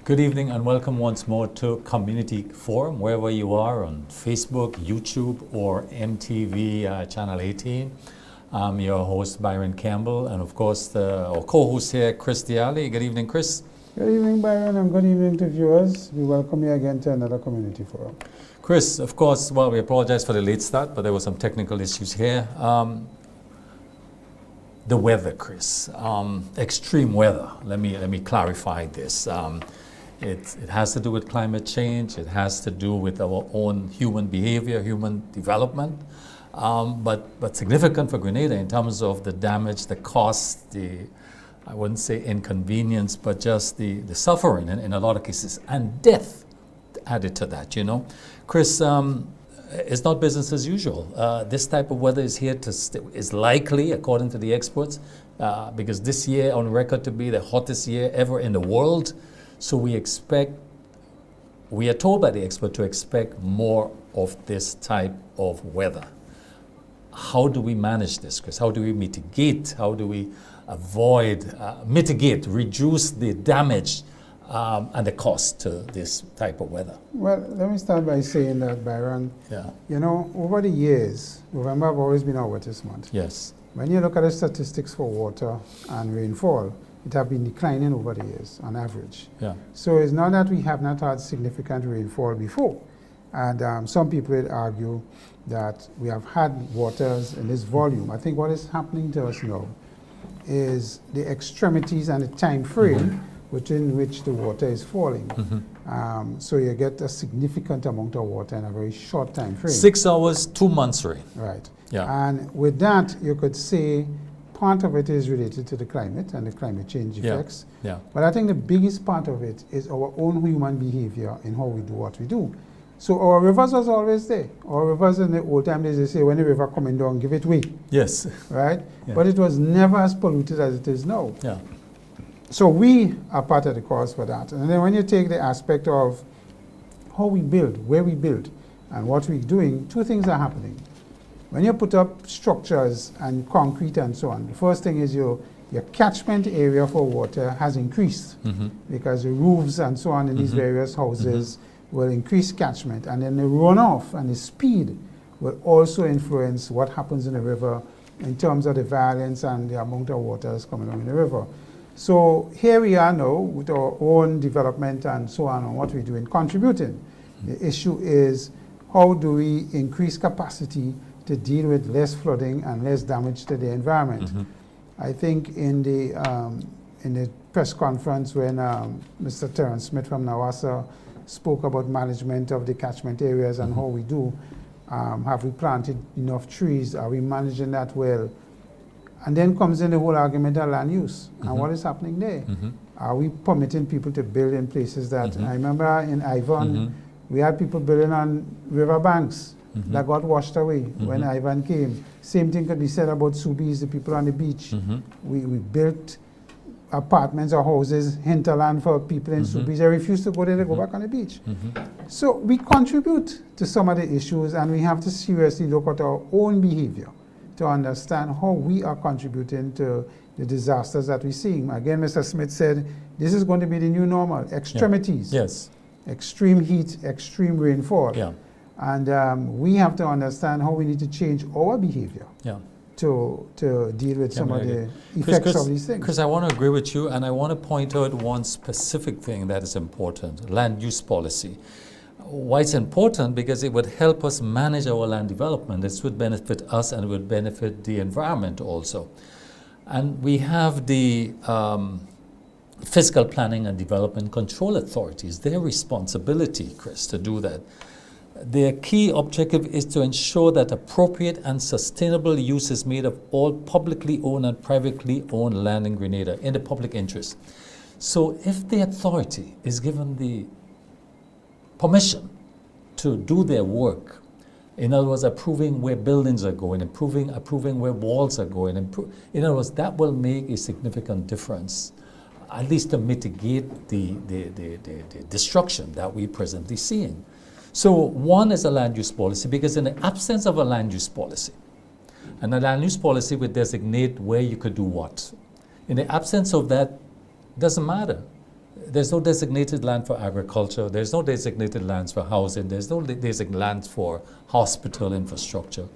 Good evening and welcome once more to Community Forum, wherever you are on Facebook, YouTube, or MTV Channel 18. I'm your host, Byron Campbell, and of course, our co-host here, Chris Diali. Good evening, Chris. Good evening, Byron, and good evening to viewers. We welcome you again to another Community Forum. Chris, of course, well, we apologize for the late start, but there were some technical issues here. The weather, Chris, extreme weather. Let me clarify this. It has to do with climate change. It has to do with our own human behavior, human development, but significant for Grenada in terms of the damage, the cost, I wouldn't say inconvenience, but just the suffering in a lot of cases, and death added to that, you know. Chris, it's not business as usual. This type of weather is here to is likely, according to the experts, because this year on record to be the hottest year ever in the world. So we are told by the expert to expect more of this type of weather. How do we manage this, Chris? How do we mitigate? How do we avoid, mitigate, reduce the damage and the cost to this type of weather? Well, let me start by saying that, Byron, you know, over the years, November have always been our wettest month. Yes. When you look at the statistics for water and rainfall, it have been declining over the years on average. Yeah. So it's not that we have not had significant rainfall before. And some people would argue that we have had waters in this volume. I think what is happening to us now is the extremities and the time frame within which the water is falling. So you get a significant amount of water in a very short time frame. 6 hours, 2 months rain. Right. Yeah. And with that, you could say part of it is related to the climate and the climate change effects. Yeah. But I think the biggest part of it is our own human behavior in how we do what we do. So our rivers was always there. Our rivers in the old time days, they say, when the river coming down, give it way. Yes. Right? Yeah. But it was never as polluted as it is now. Yeah. So we are part of the cause for that. And then when you take the aspect of how we build, where we build, and what we're doing, two things are happening. When you put up structures and concrete and so on, the first thing is your catchment area for water has increased because the roofs and so on in these various houses will increase catchment, and then the runoff and the speed will also influence what happens in the river in terms of the violence and the amount of water that's coming along in the river. So here we are now with our own development and so on what we're doing, contributing. The issue is how do we increase capacity to deal with less flooding and less damage to the environment. I think in the press conference when Mr. Terence Smith from Nawasa spoke about management of the catchment areas and how we do, have we planted enough trees, are we managing that well? And then comes in the whole argument of land use and what is happening there. Are we permitting people to build in places that, I remember in Ivan, we had people building on river banks that got washed away when Ivan came. Same thing could be said about Subies, the people on the beach. We built apartments or houses, hinterland for people in Subies. They refuse to go there, they go back on the beach. So we contribute to some of the issues, and we have to seriously look at our own behavior to understand how we are contributing to the disasters that we're seeing. Again, Mr. Smith said, this is going to be the new normal, extremities. Yes. Extreme Extreme heat, extreme rainfall. Yeah. And we have to understand how we need to change our behavior to deal with some of the effects of these things. Chris, I want to agree with you, and I want to point out one specific thing that is important, land use policy. Why it's important? Because it would help us manage our land development. This would benefit us and it would benefit the environment also. And we have the Fiscal Planning and Development Control Authorities, their responsibility, Chris, to do that. Their key objective is to ensure that appropriate and sustainable use is made of all publicly owned and privately owned land in Grenada in the public interest. So if the authority is given the permission to do their work, in other words, approving where buildings are going, approving where walls are going, in other words, that will make a significant difference, at least to mitigate the destruction that we're presently seeing. So one is a land use policy, because in the absence of a land use policy, and a land use policy would designate where you could do what. In the absence of that, doesn't matter. There's no designated land for agriculture. There's no designated lands for housing. There's no designated lands for hospital infrastructure.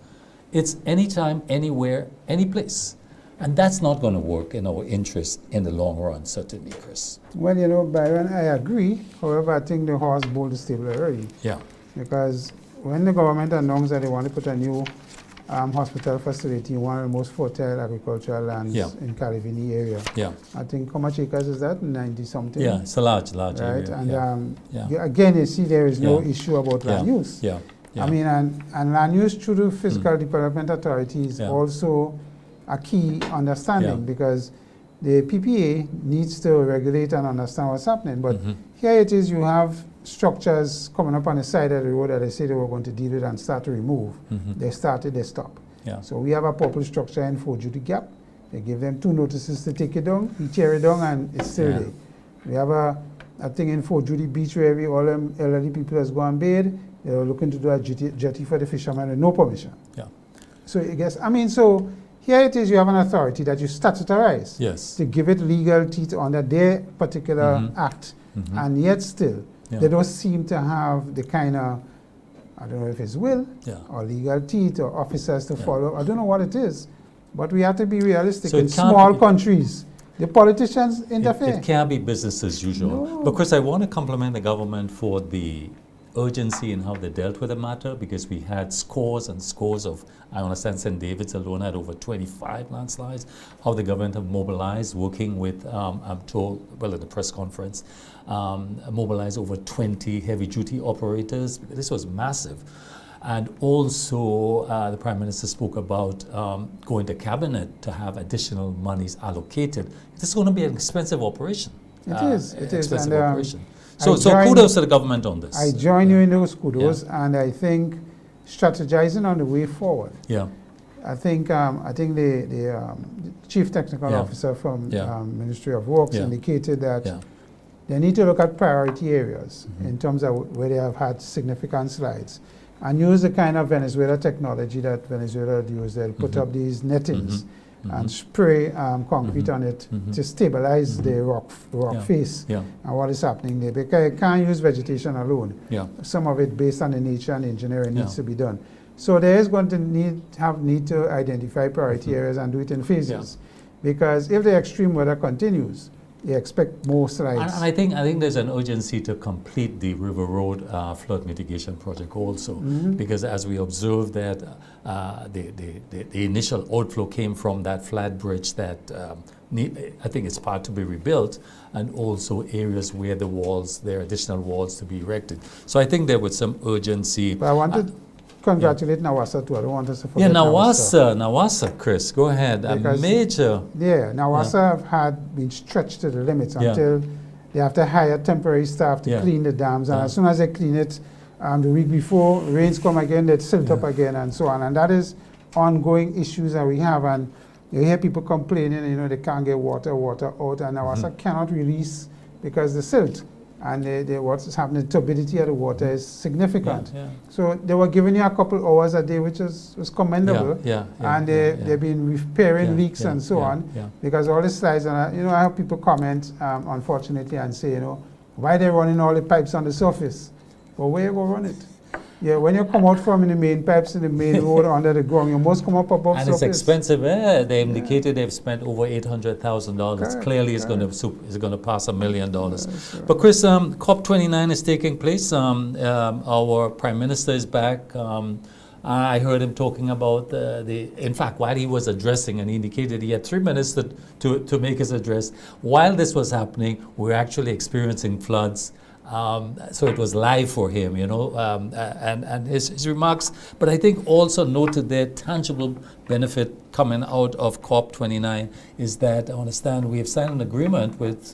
It's anytime, anywhere, any place. And that's not going to work in our interest in the long run, certainly, Chris. Well, you know, Byron, I agree. However, I think the horse bolted the stable already. Yeah. Because when the government announced that they want to put a new hospital facility in one of the most fertile agricultural lands in Caribbean area. Yeah. I think how much acres is that? 90 something. Yeah, it's a large right? area. And again, you see, there is no issue about land use. Yeah. Yeah. I mean, and land use through the Fiscal Development Authority is also a key understanding because the PPA needs to regulate and understand what's happening. But here it is, you have structures coming up on the side of the road that they say they were going to deal with and start to remove. They started, they stop. Yeah. So we have a purple structure in Fort Judy Gap. They give them 2 notices to take it down. We tear it down and it's still there. We have a thing in Fort Judy Beach where all them elderly people has gone bathe. They were looking to do a jetty for the fishermen with no permission. Yeah. So I guess, I mean, so here it is, you have an authority that you statutarize to give it legal teeth under their particular act. And yet still, they don't seem to have the kind of, I don't know if it's will or legal teeth or officers to follow. I don't know what it is, but we have to be realistic. So in small countries, the politicians interfere. It can't be business as usual. No. Because I want to compliment the government for the urgency in how they dealt with the matter, because we had scores and scores of, I understand St. David's alone had over 25 landslides, how the government have mobilized, working with, I'm told, well, at the press conference, mobilized over 20 heavy-duty operators. This was massive. And also, the Prime Minister spoke about going to Cabinet to have additional monies allocated. This is going to be an expensive operation. It is. Expensive operation. So kudos to the government on this. I join you in those kudos, and I think strategizing on the way forward. Yeah. I think the chief technical officer from Ministry of Works indicated that they need to look at priority areas in terms of where they have had significant slides, and use the kind of Venezuela technology that Venezuela used. They'll put up these nettings and spray concrete on it to stabilize the rock face. And what is happening there, because you can't use vegetation alone. Some of it based on the nature and engineering needs to be done. So there is going to need to identify priority areas and do it in phases, because if the extreme weather continues, you expect more slides. And I think there's an urgency to complete the River Road flood mitigation project also, because as we observed that the initial outflow came from that flat bridge that I think it's part to be rebuilt, and also areas where there are additional walls to be erected. So I think there was some urgency. But I wanted congratulate NAWASA too. I don't want us to forget NAWASA, Chris, go ahead. Because a major. NAWASA have been stretched to the limits until they have to hire temporary staff to clean the dams. And as soon as they clean it, the week before, rains come again, they silt up again and so on. And that is ongoing issues that we have. And you hear people complaining, they can't get water out, and NAWASA cannot release because the silt. And what's happening, the turbidity of the water is significant. So they were giving you a couple hours a day, which was commendable. And they've been repairing leaks and so on, because all the slides, and I have people comment, unfortunately, and say, why they're running all the pipes on the surface? Well, where you go run it? When you come out from the main pipes in the main road under the ground, you must come up above surface. And it's expensive. They indicated they've spent over $800,000. Clearly, it's going to pass $1 million. But Chris, COP29 is taking place. Our Prime Minister is back. I heard him talking about in fact, while he was addressing, and he indicated he had 3 minutes to make his address. While this was happening, we're actually experiencing floods. So it was live for him, and his remarks, but I think also noted the tangible benefit coming out of COP29 is that I understand we have signed an agreement with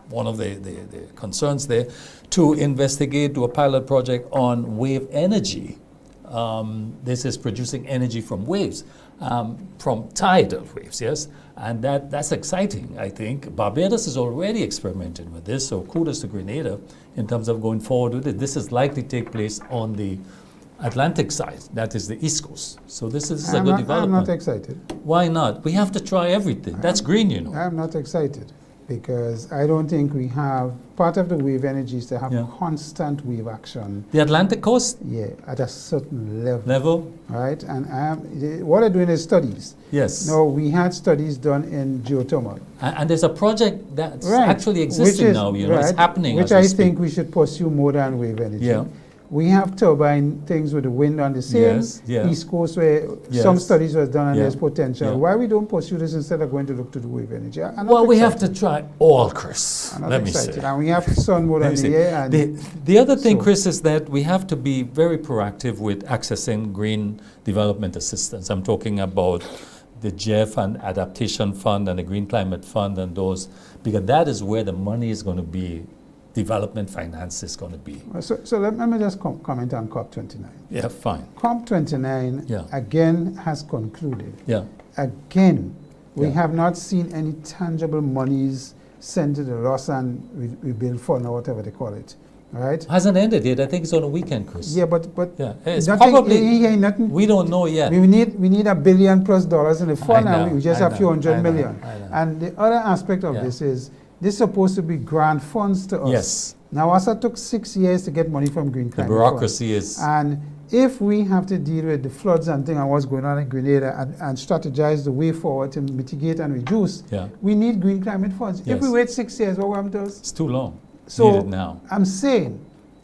one of the concerns there to investigate, do a pilot project on wave energy. This is producing energy from waves, from tidal waves, yes? And that's exciting, I think. Barbados is already experimenting with this, so kudos to Grenada in terms of going forward with it. This is likely to take place on the Atlantic side, that is the East Coast. So this is a good development. I'm not excited. Why not? We have to try everything. That's green, I'm not excited. because I don't think we have, part of the wave energy is to have Yeah. constant wave action, The Atlantic coast at a certain level. level? Right? And what they're doing is studies. Yes. Now, we had studies done in geothermal. And there's a project that's Right. actually existing now, you know, it's happening. Which as we I speak. think we should pursue more than wave energy. Yeah. We have turbine things with the wind on the same Yes, yeah. East Coast where Yes. some studies were done and Yeah. there's potential. Yeah. Why we don't pursue this instead of going to look to the wave energy? I'm not Well, we have to excited. try all, Chris. I'm not Let me excited. say. And we have sun more Let than me the say. air. And The other thing, so- Chris, is that we have to be very proactive with accessing green development assistance. I'm talking about the GEF and Adaptation Fund and the Green Climate Fund and those, because that is where the money is going to be, development finance is going to be. So let me just comment on COP29. Yeah, fine. COP29 Yeah. again has concluded. Yeah. Again, we Yeah. have not seen any tangible monies sent to the loss and rebuild fund or whatever they call it. All right? Hasn't ended yet. I think it's on a weekend, Chris. Yeah, but Yeah. It's nothing, probably, nothing. we don't know yet. We need $1 billion+ in the fund, I know, and we just I have know, few hundred I know, million. I know. And the other aspect of Yeah. this is this is supposed to be grant funds to us. Yes. Now, also took 6 years to get money from Green The Climate bureaucracy is, Fund. And if we have to deal with the floods and thing and what's going on in Grenada and strategize the way forward to mitigate and reduce, yeah, we need Green Climate Funds. If we Yes. wait 6 years, what will happen to us? it's too long. So Need it now. I'm saying,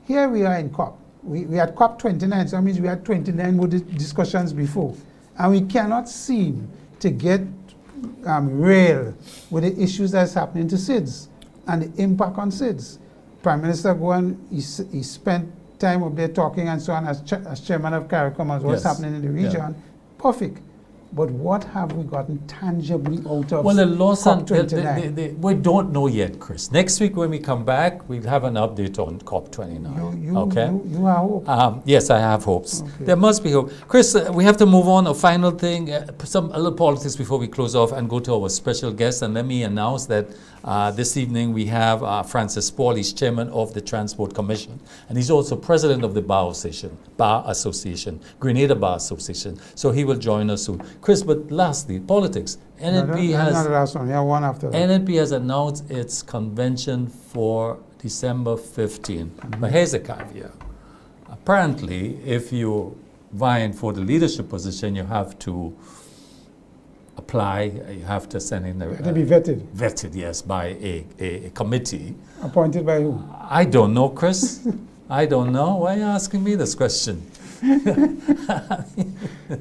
here we are in COP. We had COP29, so that means we had 29 more discussions before. And we cannot seem to get real with the issues that's happening to SIDS and the impact on SIDS. Prime Minister go and he spent time up there talking and so on as chairman of CARICOM as what's Yes. happening in the Yeah. region. Perfect. But what have we gotten tangibly out of Well, the loss and COP29? we don't know yet, Chris. Next week when we come back, we'll have an update on COP29. Okay. You are hope. Yes, I have hopes. Okay. There must be hope. Chris, we have to move on. A final thing, a little politics before we close off and go to our special guest. And let me announce that this evening we have Francis Paul. He's chairman of the Transport Commission, and he's also president of the Bar Association, Grenada Bar Association. So he will join us soon. Chris, but lastly, politics. NNP That's not has the last one. We have one after that. NNP has announced its convention for December 15. But here's a caveat. Apparently, if you're vying for the leadership position, you have to apply, you have to send in To be vetted. vetted, yes, by a committee. Appointed by who? I don't know, Chris. I don't know. Why are you asking me this question?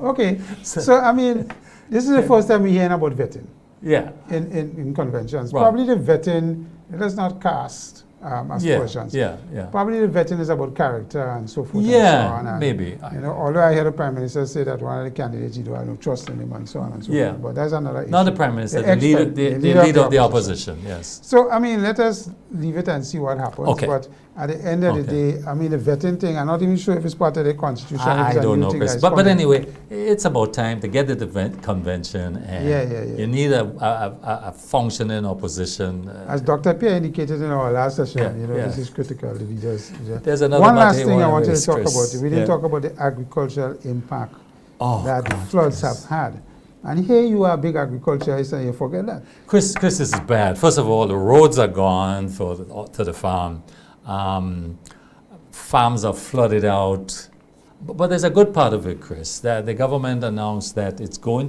Okay. So, I mean, this is the first time we're hearing about vetting Yeah. in conventions. Right. Probably the vetting, let us not cast aspersions. Yeah. Probably the vetting is about character and so forth Yeah, and so on. And, maybe. You know, although I heard the Prime Minister say that one of the candidates, you don't have no trust in him and so on and so Yeah. forth. But that's another issue. Not the Prime Minister, The the leader, expert, the the leader leader of of the the opposition. opposition, yes. So, I mean, let us leave it and see what happens. Okay. But at the end of the Okay. day, I mean, the vetting thing, I'm not even sure if it's part of the Constitution. if I it's a don't new know, thing Chris. that's But coming. anyway, it's about time to get to the convention, and Yeah. you need a functioning opposition. As Dr. Pierre indicated in our last session, Yeah, you know, yeah. this is critical. The leaders. There's another One matter last you thing I wanna wanted raise, to talk Chris. about. We didn't Yeah. talk about the agricultural impact Oh, that the God, floods Chris. have had. And here you are, a big agriculturist, and you forget that. Chris, this is bad. First of all, the roads are gone to the farm. Farms are flooded out. But there's a good part of it, Chris, that the government announced that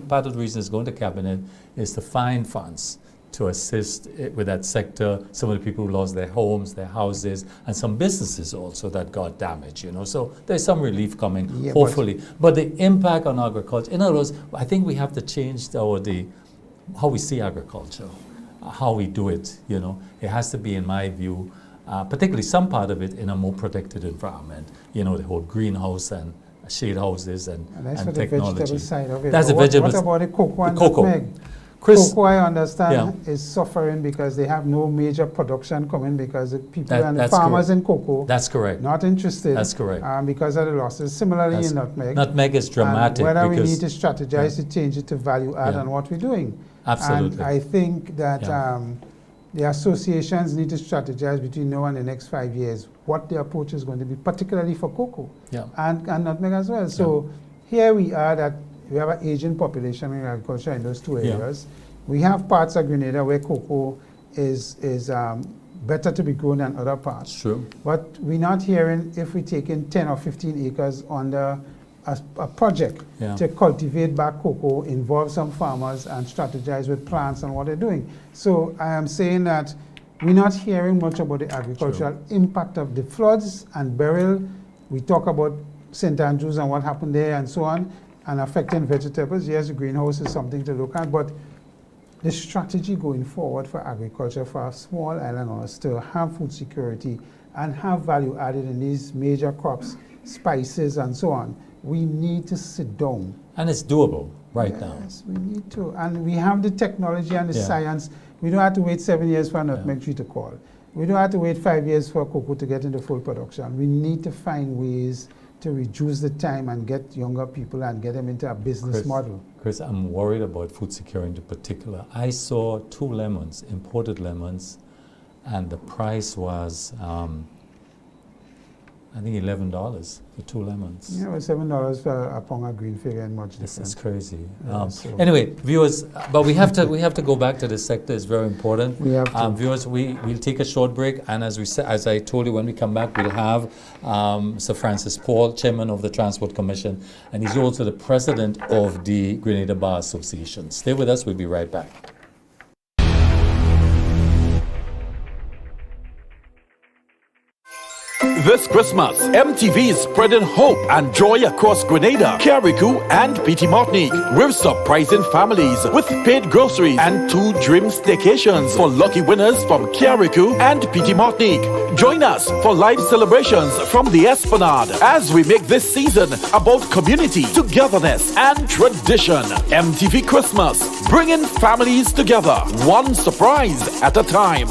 part of the reason it's going to cabinet is to find funds to assist with that sector. Some of the people who lost their homes, their houses, and some businesses also that got damaged, you know. So there's some relief coming, Yeah, hopefully. But the impact on agriculture, in other words, I think we have to change how we see agriculture, how we do it, you know. It has to be, in my view, particularly some part of it in a more protected environment, you know, the whole greenhouse and shade houses and And that's for the technology. vegetable side of it. That's But the vegetable. What about the cocoa and cocoa. nutmeg? Chris, Cocoa, I understand, is suffering because they have no major production coming because the people and the that's farmers correct. in cocoa That's correct. not interested. That's correct. Because of the losses. Similarly, That's- in nutmeg. Nutmeg is And dramatic whether we because need to strategize to change it to value add Yeah. and what we're doing. absolutely. And I think that Yeah. the associations need to strategize between now and the next 5 years what the approach is going to be, particularly for cocoa Yeah. and nutmeg as well. So here we are that we have an aging population in agriculture in those two Yeah. areas. We have parts of Grenada where cocoa is better to be grown than other parts. True. But we're not hearing if we take in 10 or 15 acres under a project to cultivate back cocoa, involve some farmers and strategize with plants and what they're doing. So I am saying that we're not hearing much about the agricultural impact of the floods and Beryl. We talk about St. Andrews and what happened there and so on, and affecting vegetables. Yes, the greenhouse is something to look at, but the strategy going forward for agriculture for a small island or still have food security and have value added in these major crops, spices and so on. We need to sit down. And it's doable now. Yes, we need to. And we have the technology and the science. We don't have to wait 7 years for a nutmeg tree to call. We don't have to wait 5 years for cocoa to get into full production. We need to find ways to reduce the time and get younger people and get them into a business model. Chris, I'm worried about food security in particular. I saw 2 lemons, imported lemons, and the price was, I think $11 for 2 lemons. Yeah, well, $7 for a pound of green fig and much different. This is crazy. So anyway, viewers, but we have to go back to this sector. It's very important. We have to. Viewers, we'll take a short break, and as I told you, when we come back, we'll have Sir Francis Paul, Chairman of the Transport Commission, and he's also the President of the Grenada Bar Association. Stay with us. We'll be right back. This Christmas, MTV is spreading hope and joy across Grenada, Carriacou, and Petit Martinique. With surprising families with paid groceries and 2 dream staycations for lucky winners from Carriacou and Petit Martinique. Join us for live celebrations from the Esplanade as we make this season about community, togetherness, and tradition. MTV Christmas, bringing families together, one surprise at a time.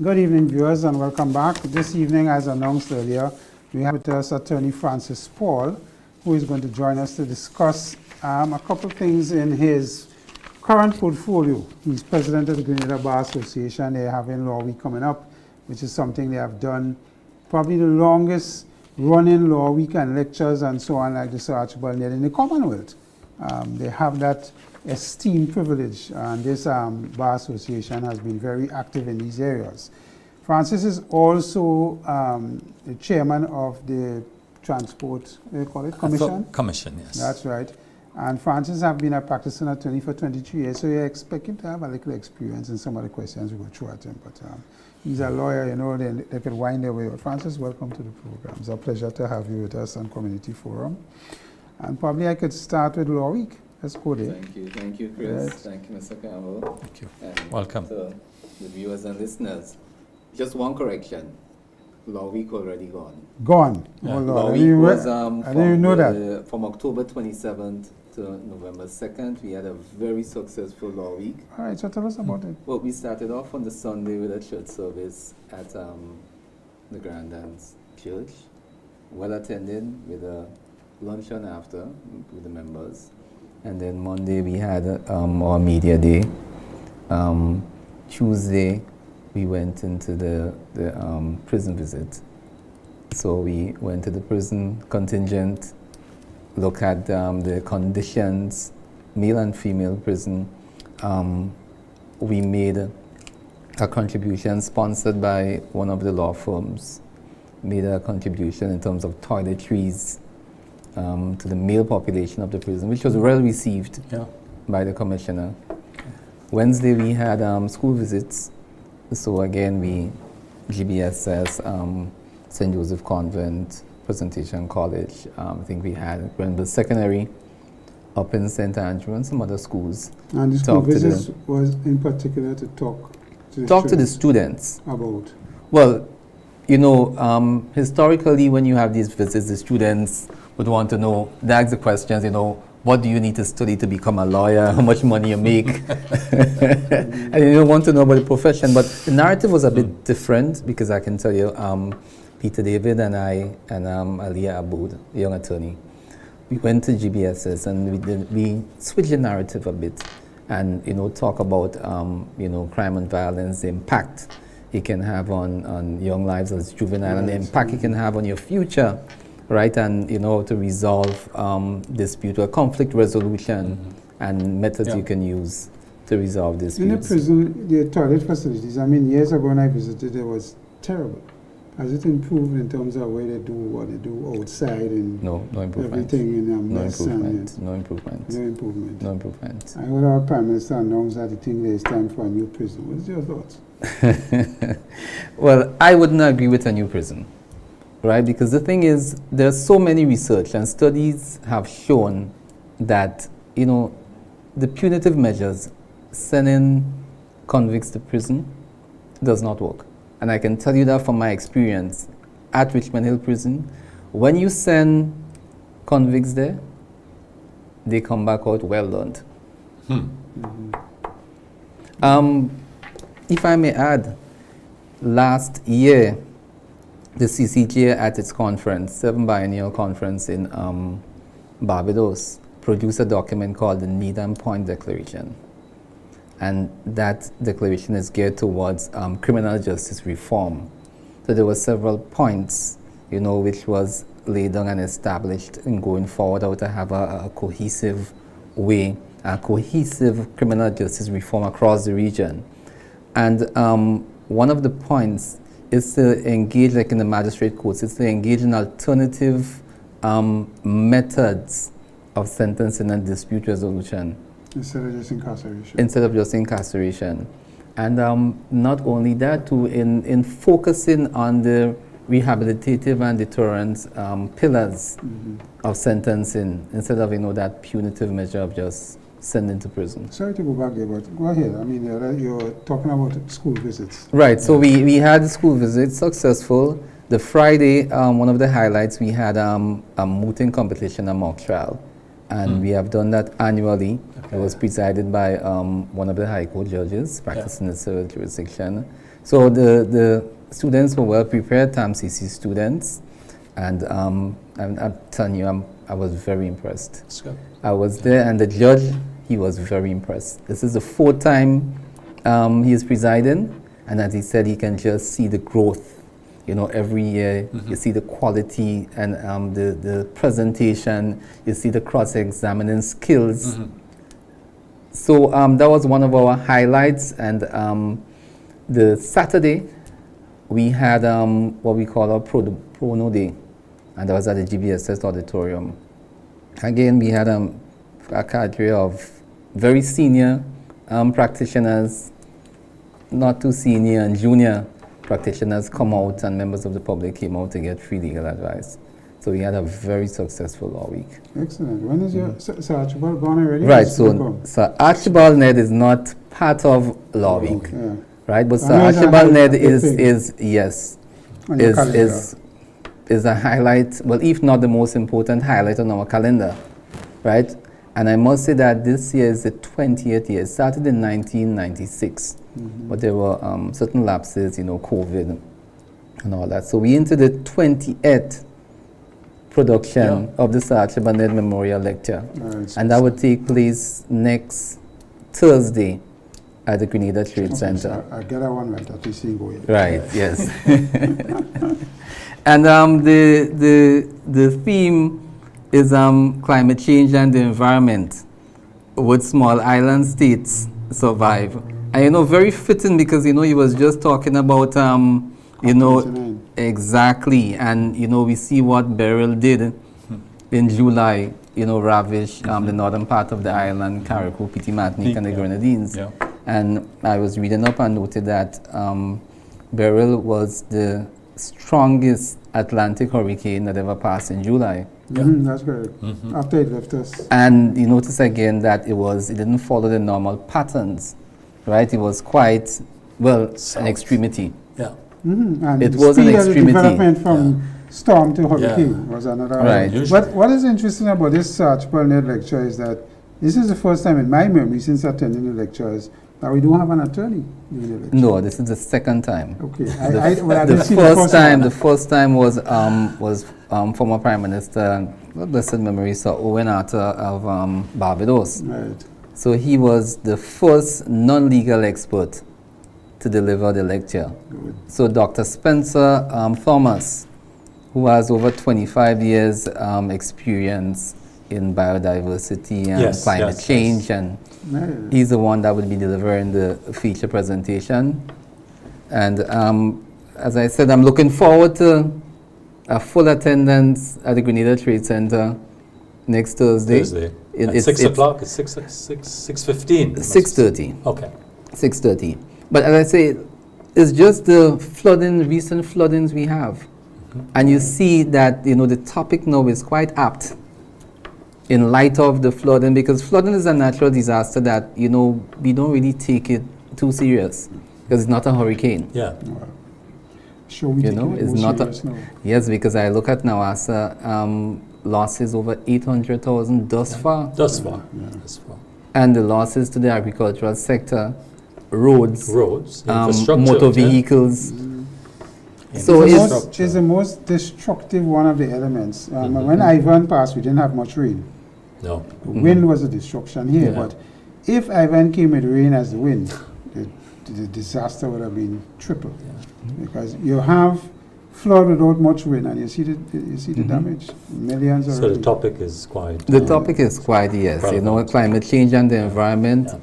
Good evening, viewers, and welcome back. This evening, as announced earlier, we have with us Attorney Francis Paul, who is going to join us to discuss a couple of things in his current portfolio. He's president of the Grenada Bar Association. They're having Law Week coming up, which is something they have done, probably the longest running Law Week and lectures and so on, like the Sir Archibald Ned in the Commonwealth. They have that esteemed privilege, and this Bar Association has been very active in these areas. Francis is also the chairman of the Transport Commission? Commission, yes. That's right. And Francis has been a practicing attorney for 22 years, so you expect him to have a little experience in some of the questions we go through at him. But he's a lawyer, you know, they could wind their way out. Francis, welcome to the program. It's a pleasure to have you with us on Community Forum. And probably I could start with Law Week. Let's go there. Thank you, Chris. Right. Thank you, Mr. Campbell. Thank you. And Welcome. to the viewers and listeners. Just one correction. Law Week already gone. Gone. Yeah. Oh, Law Lord. Week was I didn't even know that. from October 27th to November 2nd. We had a very successful Law Week. All right, so tell us about it. Well, we started off on the Sunday with a church service at the Grandans Church. Well attended with a luncheon after with the members. And then Monday we had our media day. Tuesday we went into the prison visit. So we went to the prison contingent, look at the conditions, male and female prison. We made a contribution sponsored by one of the law firms, made a contribution in terms of toiletries to the male population of the prison, which was well received by the commissioner. Wednesday we had school visits. So again, GBSS, St. Joseph Convent, Presentation College. I think we had Grenville Secondary up in St. Andrew and some other schools. And the school visits was in particular to talk to the students about? Well, you know, historically when you have these visits, the students would want to know, they ask the questions, you know, what do you need to study to become a lawyer? How much money you make? And you don't want to know about the profession. But the narrative was a bit different, because I can tell you, Peter David and I and Aliyah Aboud, a young attorney, we went to GBSS and we switched the narrative a bit, and talk about crime and violence, the impact it can have on young lives as juvenile, and the impact it can have on your future. Right, and to resolve dispute or conflict resolution and methods you can use to resolve disputes. In the prison, the toilet facilities, I mean, years ago when I visited, it was terrible. Has it improved in terms of where they do what they do outside and no improvement. Everything in no improvement. No improvement. No improvement. No improvement. I heard our Prime Minister announce that he thinks there is time for a new prison. What's your thoughts? Well, I wouldn't agree with a new prison. Right, because the thing is, there's so many research and studies have shown that, the punitive measures, sending convicts to prison, does not work. And I can tell you that from my experience at Richmond Hill Prison. When you send convicts there, they come back out well learned. If I may add, last year, the CCJ at its conference, 7th Biennial Conference in Barbados, produced a document called the Needham Point Declaration. And that declaration is geared towards criminal justice reform. So there were several points, which was laid down and established in going forward how to have a cohesive way, a cohesive criminal justice reform across the region. And one of the points is to engage, like in the magistrate courts, it's to engage in alternative methods of sentencing and dispute resolution. Instead of just incarceration. Instead of just incarceration. And not only that, too, in focusing on the rehabilitative and deterrence pillars of sentencing, instead of, that punitive measure of just sending to prison. Sorry to go back there, but go ahead. I mean, you're talking about school visits. Right, so we had the school visits, successful. The Friday, one of the highlights, we had a mooting competition, a mock trial. And we have done that annually. Okay. It was presided by one of the High Court judges practicing the civil jurisdiction. So the students were well prepared, TAMCC students. And I'm telling you, I was very impressed. I was there, and the judge, he was very impressed. This is the 4th time he is presiding, and as he said, he can just see the growth. Every year you see the quality and the presentation, you see the cross-examining skills. So that was one of our highlights. And the Saturday, we had what we call our Pro Bono Day, and that was at the GBSS auditorium. Again, we had a cadre of very senior practitioners, not too senior, and junior practitioners come out, and members of the public came out to get free legal advice. So we had a very successful law week. Excellent. When is your Sir Archibald gone already? Right, so Archibald Ned is not part of law week, right? But Sir Archibald Ned is a highlight, well, if not the most important highlight on our calendar, right? And I must say that this year is the 20th year. It started in 1996, but there were certain lapses, COVID and all that. So we entered the 20th production of the Sir Archibald Ned Memorial Lecture. And that would take place next Thursday at the Grenada Trade Center. So I get that one right, at least you go here. Right, yes. And the theme is climate change and the environment. Would small island states survive? And very fitting because he was just talking about COP29. exactly, and we see what Beryl did in July. Ravaged the northern part of the island, Carriacou, Petit Martinique, and the Grenadines. Yeah. And I was reading up and noted that Beryl was the strongest Atlantic hurricane that ever passed in July. That's correct. After it left us. And you notice again that it didn't follow the normal patterns, right? It was quite, an extremity. Yeah. And It the was an speed of the extremity. development from storm to hurricane was another. Right. But what is interesting about this Triple Net lecture is that this is the first time in my memory since attending the lectures that we don't have an attorney doing the lecture. No, this is the second time. Okay. The first time was former Prime Minister, blessed memory, Sir Owen Arthur of Barbados. Right. So he was the first non-legal expert to deliver the lecture. Good. So Dr. Spencer Thomas, who has over 25 years experience in biodiversity and climate change, and he's the one that will be delivering the feature presentation. And as I said, I'm looking forward to a full attendance at the Grenada Trade Center next Thursday. At 6 o'clock? It's 6:15? 6:30. Okay. 6:30. But as I say, it's just the recent floodings we have. And you see that, the topic now is quite apt in light of the flooding, because flooding is a natural disaster that, we don't really take it too serious because it's not a hurricane. Yeah. Sure, we it's not yes, because I look at Nawasa, losses over 800,000 thus far. Thus far. And the losses to the agricultural sector, roads, infrastructure, motor vehicles. So it's the most destructive one of the elements. When Ivan passed, we didn't have much rain. No. Wind was a destruction here, but if Ivan came with rain as the wind, the disaster would have been triple. Because you have flood without much wind, and you see the damage. Millions of. So the topic is quite. The topic is quite climate change and the environment.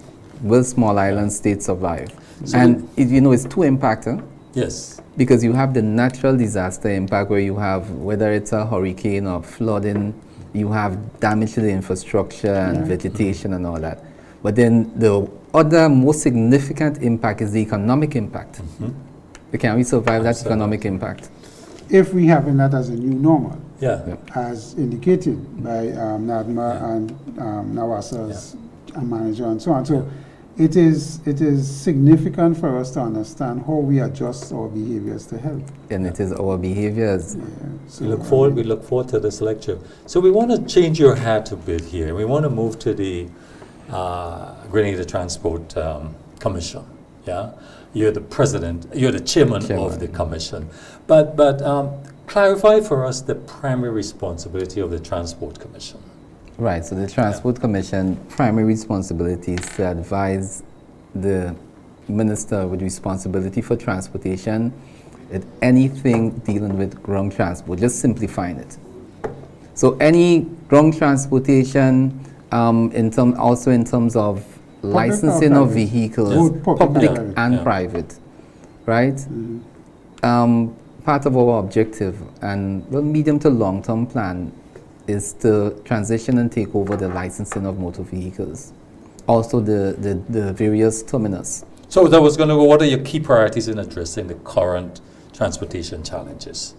Will small island states survive? So and it's two impactor. Yes. Because you have the natural disaster impact where you have, whether it's a hurricane or flooding, you have damage to the infrastructure and vegetation and all that. But then the other most significant impact is the economic impact. Can we survive that economic impact? If we have that as a new normal, Yeah. as indicated by NADMA and Nawasa's manager and so on. So it is significant for us to understand how we adjust our behaviors to help. And it is our behaviors. So we look forward to this lecture. So we want to change your hat a bit here. We want to move to the Grenada Transport Commission. Yeah, you're the president. You're the chairman of the commission. But clarify for us the primary responsibility of the Transport Commission. Right. So the Transport Commission primary responsibility is to advise the minister with responsibility for transportation at anything dealing with ground transport. Just simplifying it. So any ground transportation, in terms of licensing of vehicles, public and private, right? Part of our objective and medium to long-term plan is to transition and take over the licensing of motor vehicles. Also the various terminus. So that was going to go, what are your key priorities in addressing the current transportation challenges?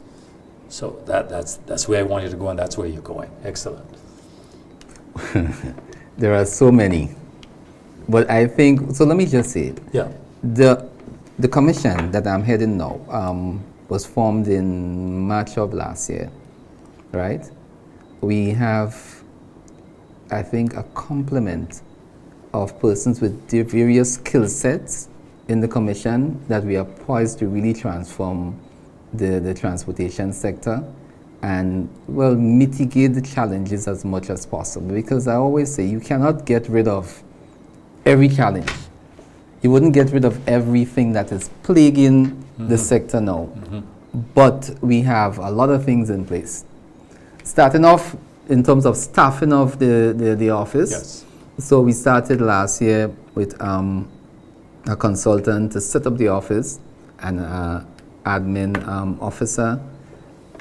So that's where I want you to go, and that's where you're going. Excellent. There are so many. But I think, so let me just say it. Yeah. The commission that I'm heading now was formed in March of last year, right? We have, I think, a complement of persons with various skill sets in the commission that we are poised to really transform the transportation sector and, mitigate the challenges as much as possible. Because I always say you cannot get rid of every challenge. You wouldn't get rid of everything that is plaguing the sector now. But we have a lot of things in place. Starting off in terms of staffing of the office. Yes. So we started last year with a consultant to set up the office, and admin officer.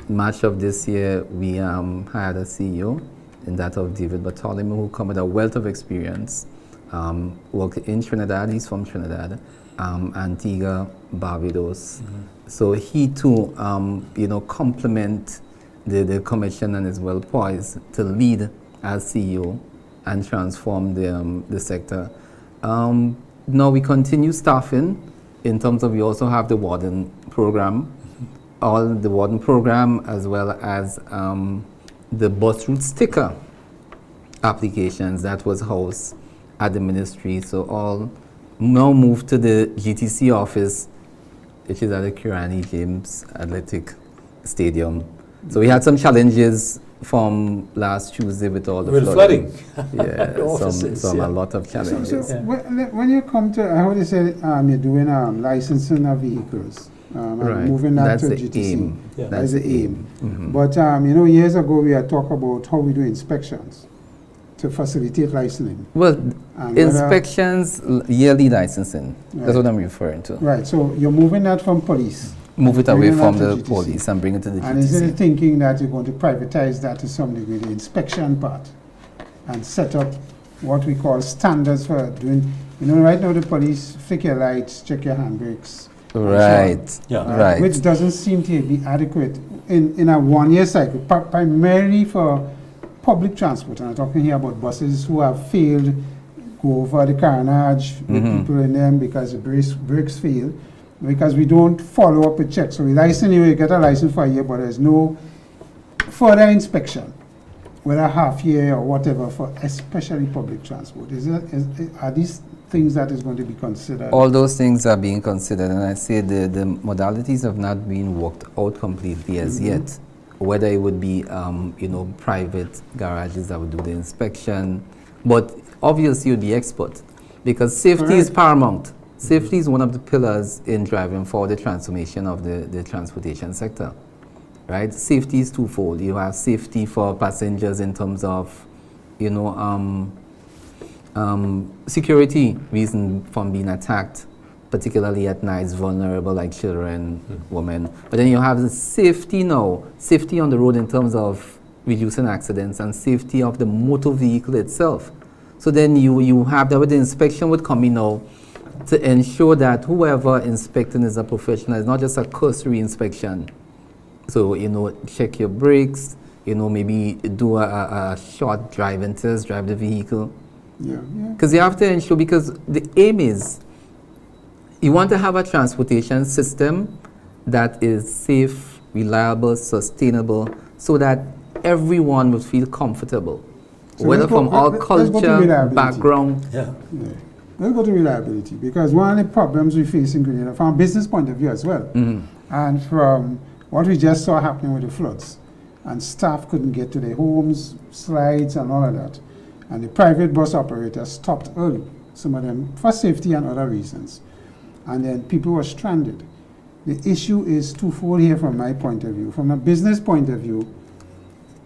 March of this year, we hired a CEO, in that of David Bartholomew, who come with a wealth of experience. Worked in Trinidad, he's from Trinidad, Antigua, Barbados. So he too, complement the commission and is well poised to lead as CEO and transform the sector. Now we continue staffing in terms of, we also have the warden program, the warden program, as well as the bus route sticker applications that was housed at the ministry. So all now moved to the GTC office, which is at the Kirani James Athletic Stadium. So we had some challenges from last Tuesday with all the flooding. Yeah, a lot of challenges. So when you come to, how they say, you're doing licensing of vehicles, Right. moving that That's to the GTC. aim. Yeah. That's the aim. Mhm. But years ago we had talked about how we do inspections to facilitate licensing. Well, And inspections, yearly licensing. That's Right. what I'm referring to. Right, so you're moving that from police. Move it away Bringing from that to the GTC. police and bring it to the And is it GTC. thinking that you're going to privatize that to some degree, the inspection part, and set up what we call standards for doing, right now the police flick your lights, check your handbrakes. Right. Yeah. Right. Which doesn't seem to be adequate in a one-year cycle, primarily for public transport. And I'm talking here about buses who have failed, go over the carnage with people in them because the brakes fail, because we don't follow up with checks. So we license you get a license for a year, but there's no further inspection, whether half year or whatever, for especially public transport. Are these things that is going to be considered? All those things are being considered, and I say the modalities have not been worked out completely as yet. Whether it would be, private garages that would do the inspection, but obviously you'd be expert, because safety is paramount. Safety is one of the pillars in driving forward the transformation of the transportation sector, right? Safety is twofold. You have safety for passengers in terms of, security reason from being attacked, particularly at night, vulnerable like children, women. But then you have the safety now, safety on the road in terms of reducing accidents and safety of the motor vehicle itself. So then you have that with the inspection would come in now to ensure that whoever inspecting is a professional. It's not just a cursory inspection. So, check your brakes, maybe do a short driving test, drive the vehicle. Yeah. Because you have to ensure, because the aim is, you want to have a transportation system that is safe, reliable, sustainable, so that everyone will feel comfortable. So Whether let's go- from all let's go to culture, reliability. background. Yeah. Yeah. Let's go to reliability, because one of the problems we face in Grenada, from a business point of view as well, and from what we just saw happening with the floods, and staff couldn't get to their homes, slides and all of that, and the private bus operators stopped early, some of them for safety and other reasons, and then people were stranded. The issue is twofold here from my point of view. From a business point of view,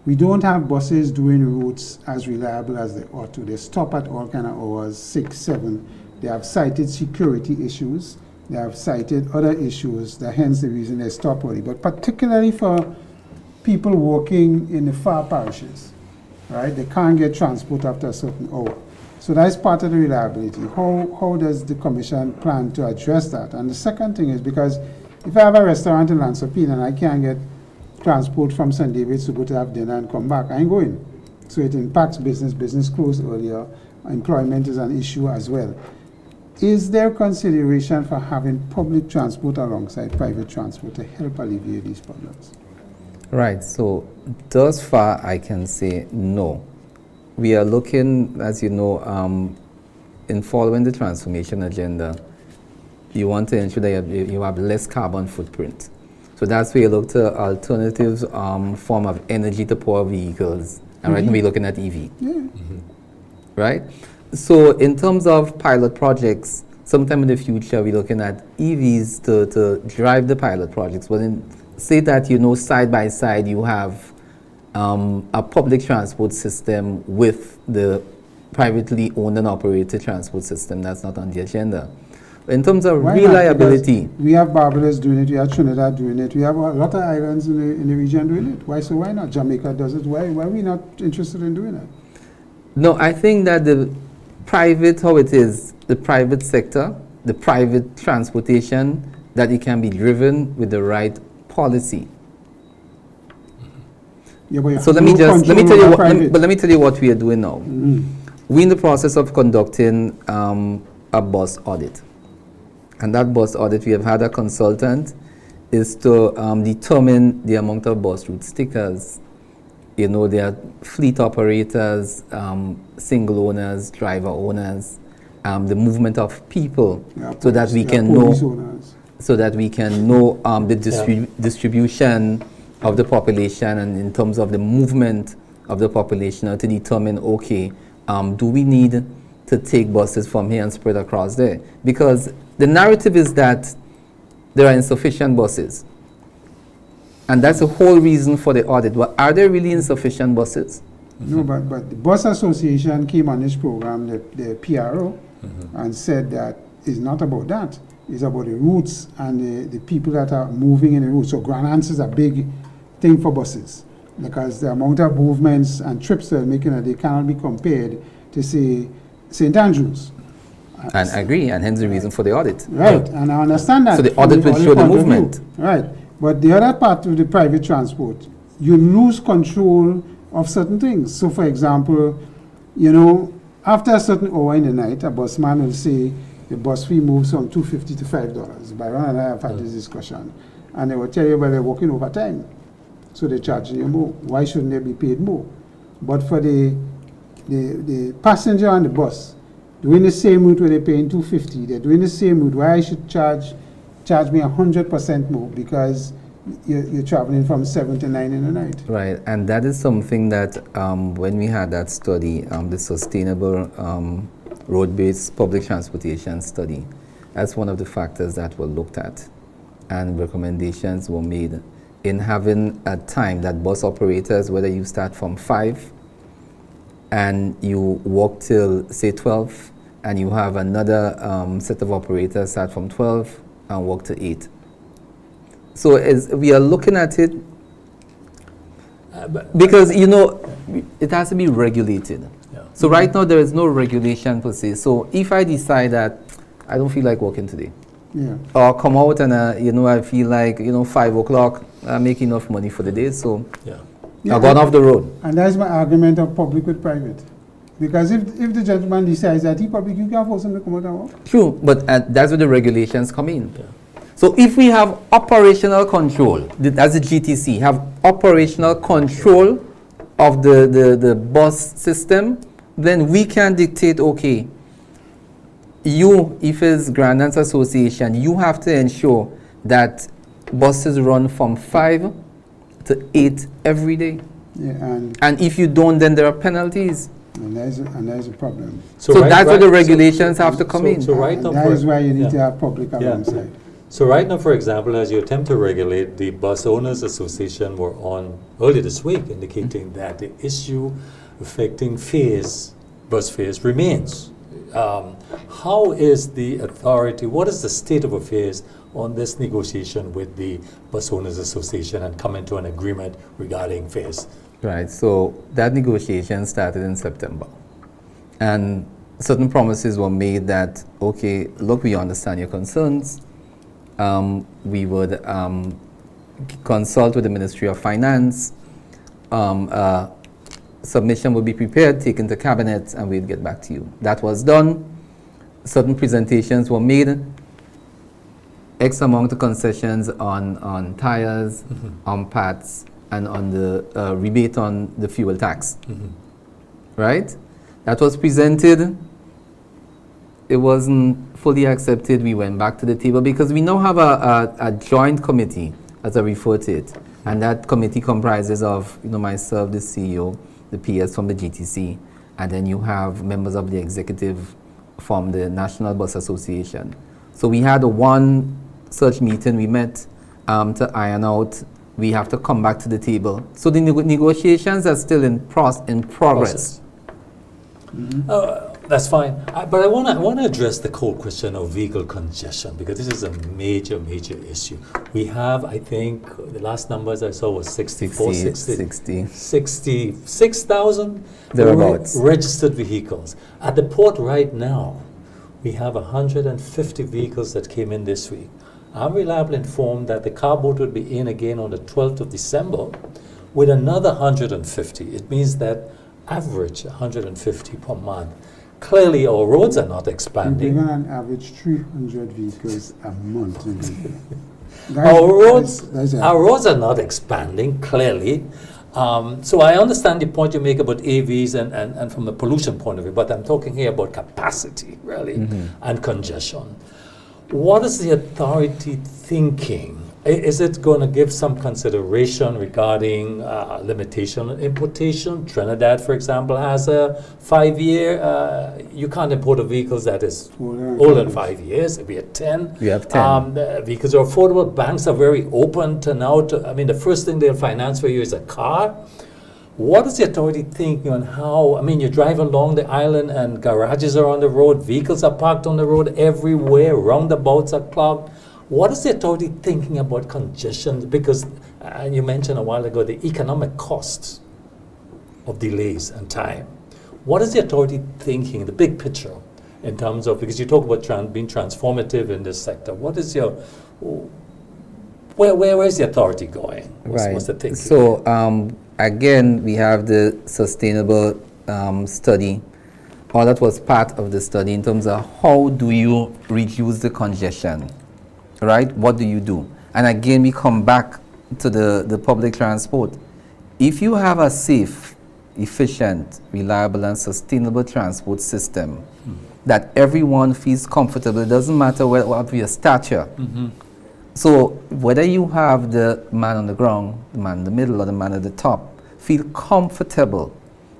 we don't have buses doing routes as reliable as they ought to. They stop at all kind of hours, 6, 7. They have cited security issues. They have cited other issues, hence the reason they stop early. But particularly for people working in the far parishes, right? They can't get transport after a certain hour. So that's part of the reliability. How does the Commission plan to address that? And the second thing is, because if I have a restaurant in Lansopine and I can't get transport from St. David's to go to have dinner and come back, I ain't going. So it impacts business closed earlier, employment is an issue as well. Is there consideration for having public transport alongside private transport to help alleviate these problems? Right, so thus far I can say no. We are looking, as you know, in following the transformation agenda, you want to ensure that you have less carbon footprint. So that's where you look to alternatives form of energy to power vehicles. And right now we're looking at EV. Yeah. Right? So in terms of pilot projects, sometime in the future we're looking at EVs to drive the pilot projects. But say that, side by side you have a public transport system with the privately owned and operated transport system. That's not on the agenda. In terms of Why not? reliability, Because we have Barbados doing it, we have Trinidad doing it, we have a lot of islands in the region doing it. Why not? Jamaica does it. Why are we not interested in doing it? no, I think that the private, how it is, the private sector, the private transportation, that it can be driven with the right policy. Yeah, but you So have let me no tell you control over what, private. but let me tell you what we are doing now. We're in the process of conducting a bus audit. And that bus audit, we have had a consultant, is to determine the amount of bus route stickers. You know, there are fleet operators, single owners, driver owners, the movement of people, Yeah, so that we yeah, can police know, owners. the distribution of the population, and in terms of the movement of the population, to determine, okay, do we need to take buses from here and spread across there? Because the narrative is that there are insufficient buses. And that's the whole reason for the audit. But are there really insufficient buses? No, but the Bus Association came on this program, the PRO, and said that it's not about that. It's about the routes and the people that are moving in the routes. So Grand Anse is a big thing for buses, because the amount of movements and trips they're making, they cannot be compared to, say, St. Andrews. And I agree, and hence the reason for the audit. Right, and I understand that. So the from audit will show the point of view. movement. Right, but the other part of the private transport, you lose control of certain things. So, for example, you know, after a certain hour in the night, a busman will say the bus fee moves from $2.50 to $5. Byron and I have had this discussion, and they will tell you, well, they're working overtime, so they're charging you more. Why shouldn't they be paid more? But for the passenger on the bus, doing the same route where they're paying $2.50, they're doing the same route. Why I should charge me 100% more because you're traveling from 7 to 9 in the night? Right, and that is something that when we had that study, the Sustainable Road-Based Public Transportation Study, that's one of the factors that were looked at, and recommendations were made in having a time that bus operators, whether you start from 5 and you walk till, say, 12, and you have another set of operators start from 12 and walk to 8. So as we are looking at it, because, you know, it has to be regulated. Yeah. So right now there is no regulation per se. So if I decide that I don't feel like working today, Yeah. or come out and, you know, I feel like, 5 o'clock, I make enough money for the day, so Yeah. I've gone off the road. And that's my argument of public with private. Because if the gentleman decides that he public, you can force him to come out and work. True, but that's where the regulations come in. Yeah. So if we have operational control, as the GTC, have operational control of the bus system, then we can dictate, okay, you, if it's Grand Anse Association, you have to ensure that buses run from 5 to 8 every day. Yeah, And if you don't, then there are penalties. and there's a problem. So that's where the regulations have to come in. So right And now, that is why you need yeah. to have public Yeah. alongside. So right now, for example, as you attempt to regulate, the Bus Owners Association were on earlier this week indicating that the issue affecting fares, bus fares, remains. How is the authority, what is the state of affairs on this negotiation with the Bus Owners Association and coming to an agreement regarding fares? Right, so that negotiation started in September. And certain promises were made that, okay, look, we understand your concerns. We would consult with the Ministry of Finance. Submission would be prepared, taken to cabinet, and we'd get back to you. That was done. Certain presentations were made. X amount of concessions on tires, on parts, and on the rebate on the fuel tax. Right? That was presented. It wasn't fully accepted. We went back to the table because we now have a joint committee, as I refer to it. And that committee comprises of, myself, the CEO, the PS from the GTC, and then you have members of the executive from the National Bus Association. So we had one such meeting. We met to iron out. We have to come back to the table. So the negotiations are still in progress. That's fine. But I want to address the core question of vehicle congestion, because this is a major issue. We have, I think, the last numbers I saw was 66,000 Thereabouts. registered vehicles. At the port right now, we have 150 vehicles that came in this week. I'm reliably informed that the car boat will be in again on the 12th of December with another 150. It means that average 150 per month. Clearly, our roads are not We expanding. bring on an average 300 vehicles a month. Our roads are not expanding, clearly. So I understand the point you make about AVs and from the pollution point of view, but I'm talking here about capacity, really, and congestion. What is the authority thinking? Is it going to give some consideration regarding limitation on importation? Trinidad, for example, has a 5-year, you can't import a vehicle that is older than 5 years. We have 10. We have 10. The vehicles are affordable. Banks are very open to now. The first thing they'll finance for you is a car. What is the authority thinking on how, you drive along the island and garages are on the road, vehicles are parked on the road everywhere, roundabouts are clogged. What is the authority thinking about congestion? Because you mentioned a while ago the economic costs of delays and time. What is the authority thinking, the big picture, in terms of, because you talk about being transformative in this sector. What is your, where is the authority going? What's the thinking? So again, we have the sustainable study. All that was part of the study in terms of how do you reduce the congestion, right? What do you do? And again, we come back to the public transport. If you have a safe, efficient, reliable, and sustainable transport system that everyone feels comfortable, it doesn't matter what your stature. So whether you have the man on the ground, the man in the middle, or the man at the top, feel comfortable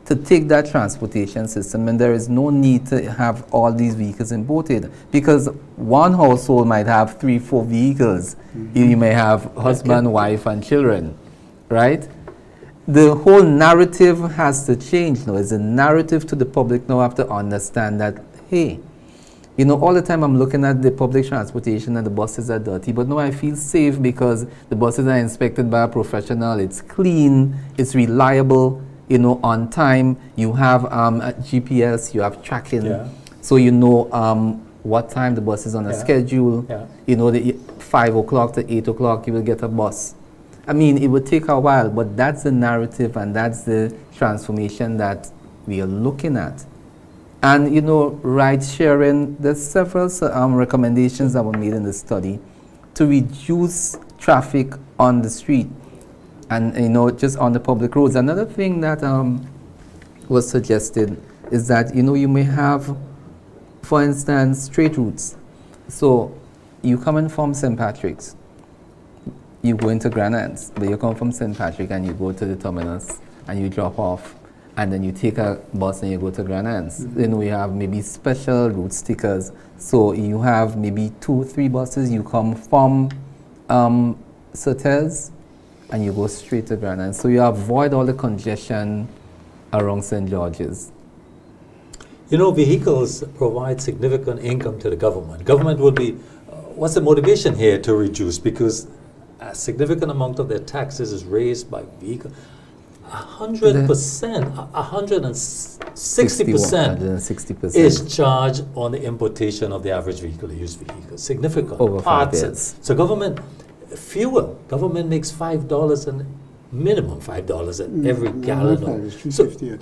to take that transportation system, and there is no need to have all these vehicles imported, because one household might have 3-4 vehicles. You may have husband, wife, and children, right? The whole narrative has to change now. It's a narrative to the public now have to understand that, hey, all the time I'm looking at the public transportation and the buses are dirty, but no, I feel safe because the buses are inspected by a professional, it's clean, it's reliable, on time. You have a GPS, you have tracking, so you know what time the bus is on a schedule. The 5 o'clock to 8 o'clock you will get a bus. It would take a while, but that's the narrative and that's the transformation that we are looking at. And ride sharing, there's several recommendations that were made in the study to reduce traffic on the street and just on the public roads. Another thing that was suggested is that you may have, for instance, straight routes. So you come in from St. Patrick's, you go into Grand Anse, but you come from St. Patrick and you go to the terminus and you drop off, and then you take a bus and you go to Grand Anse. We have maybe special route stickers. So you have maybe 2-3 buses. You come from Surtees and you go straight to Grand Anse. So you avoid all the congestion around St. George's. Vehicles provide significant income to the government. Government will be, what's the motivation here to reduce? Because a significant amount of their taxes is raised by vehicles. 100%, 160% is charged on the importation of the average vehicle, used vehicle. Significant. Over 5 years. So government makes $5 and minimum $5 at every gallon. It's $3.50.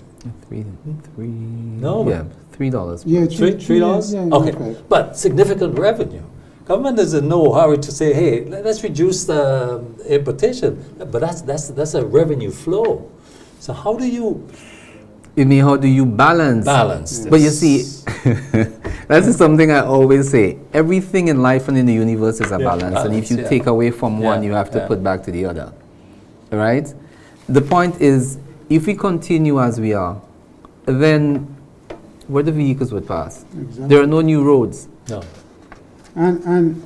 $3. Yeah, $3? Yeah, okay, but significant revenue. Government is in no hurry to say, hey, let's reduce the importation, but that's a revenue flow. So how do you? How do you balance? Balance. But you see, that's something I always say. Everything in life and in the universe is a balance, and if you take away from one, you have to put back to the other. Right? The point is, if we continue as we are, then where the vehicles would pass? Exactly. There are no new roads. No. And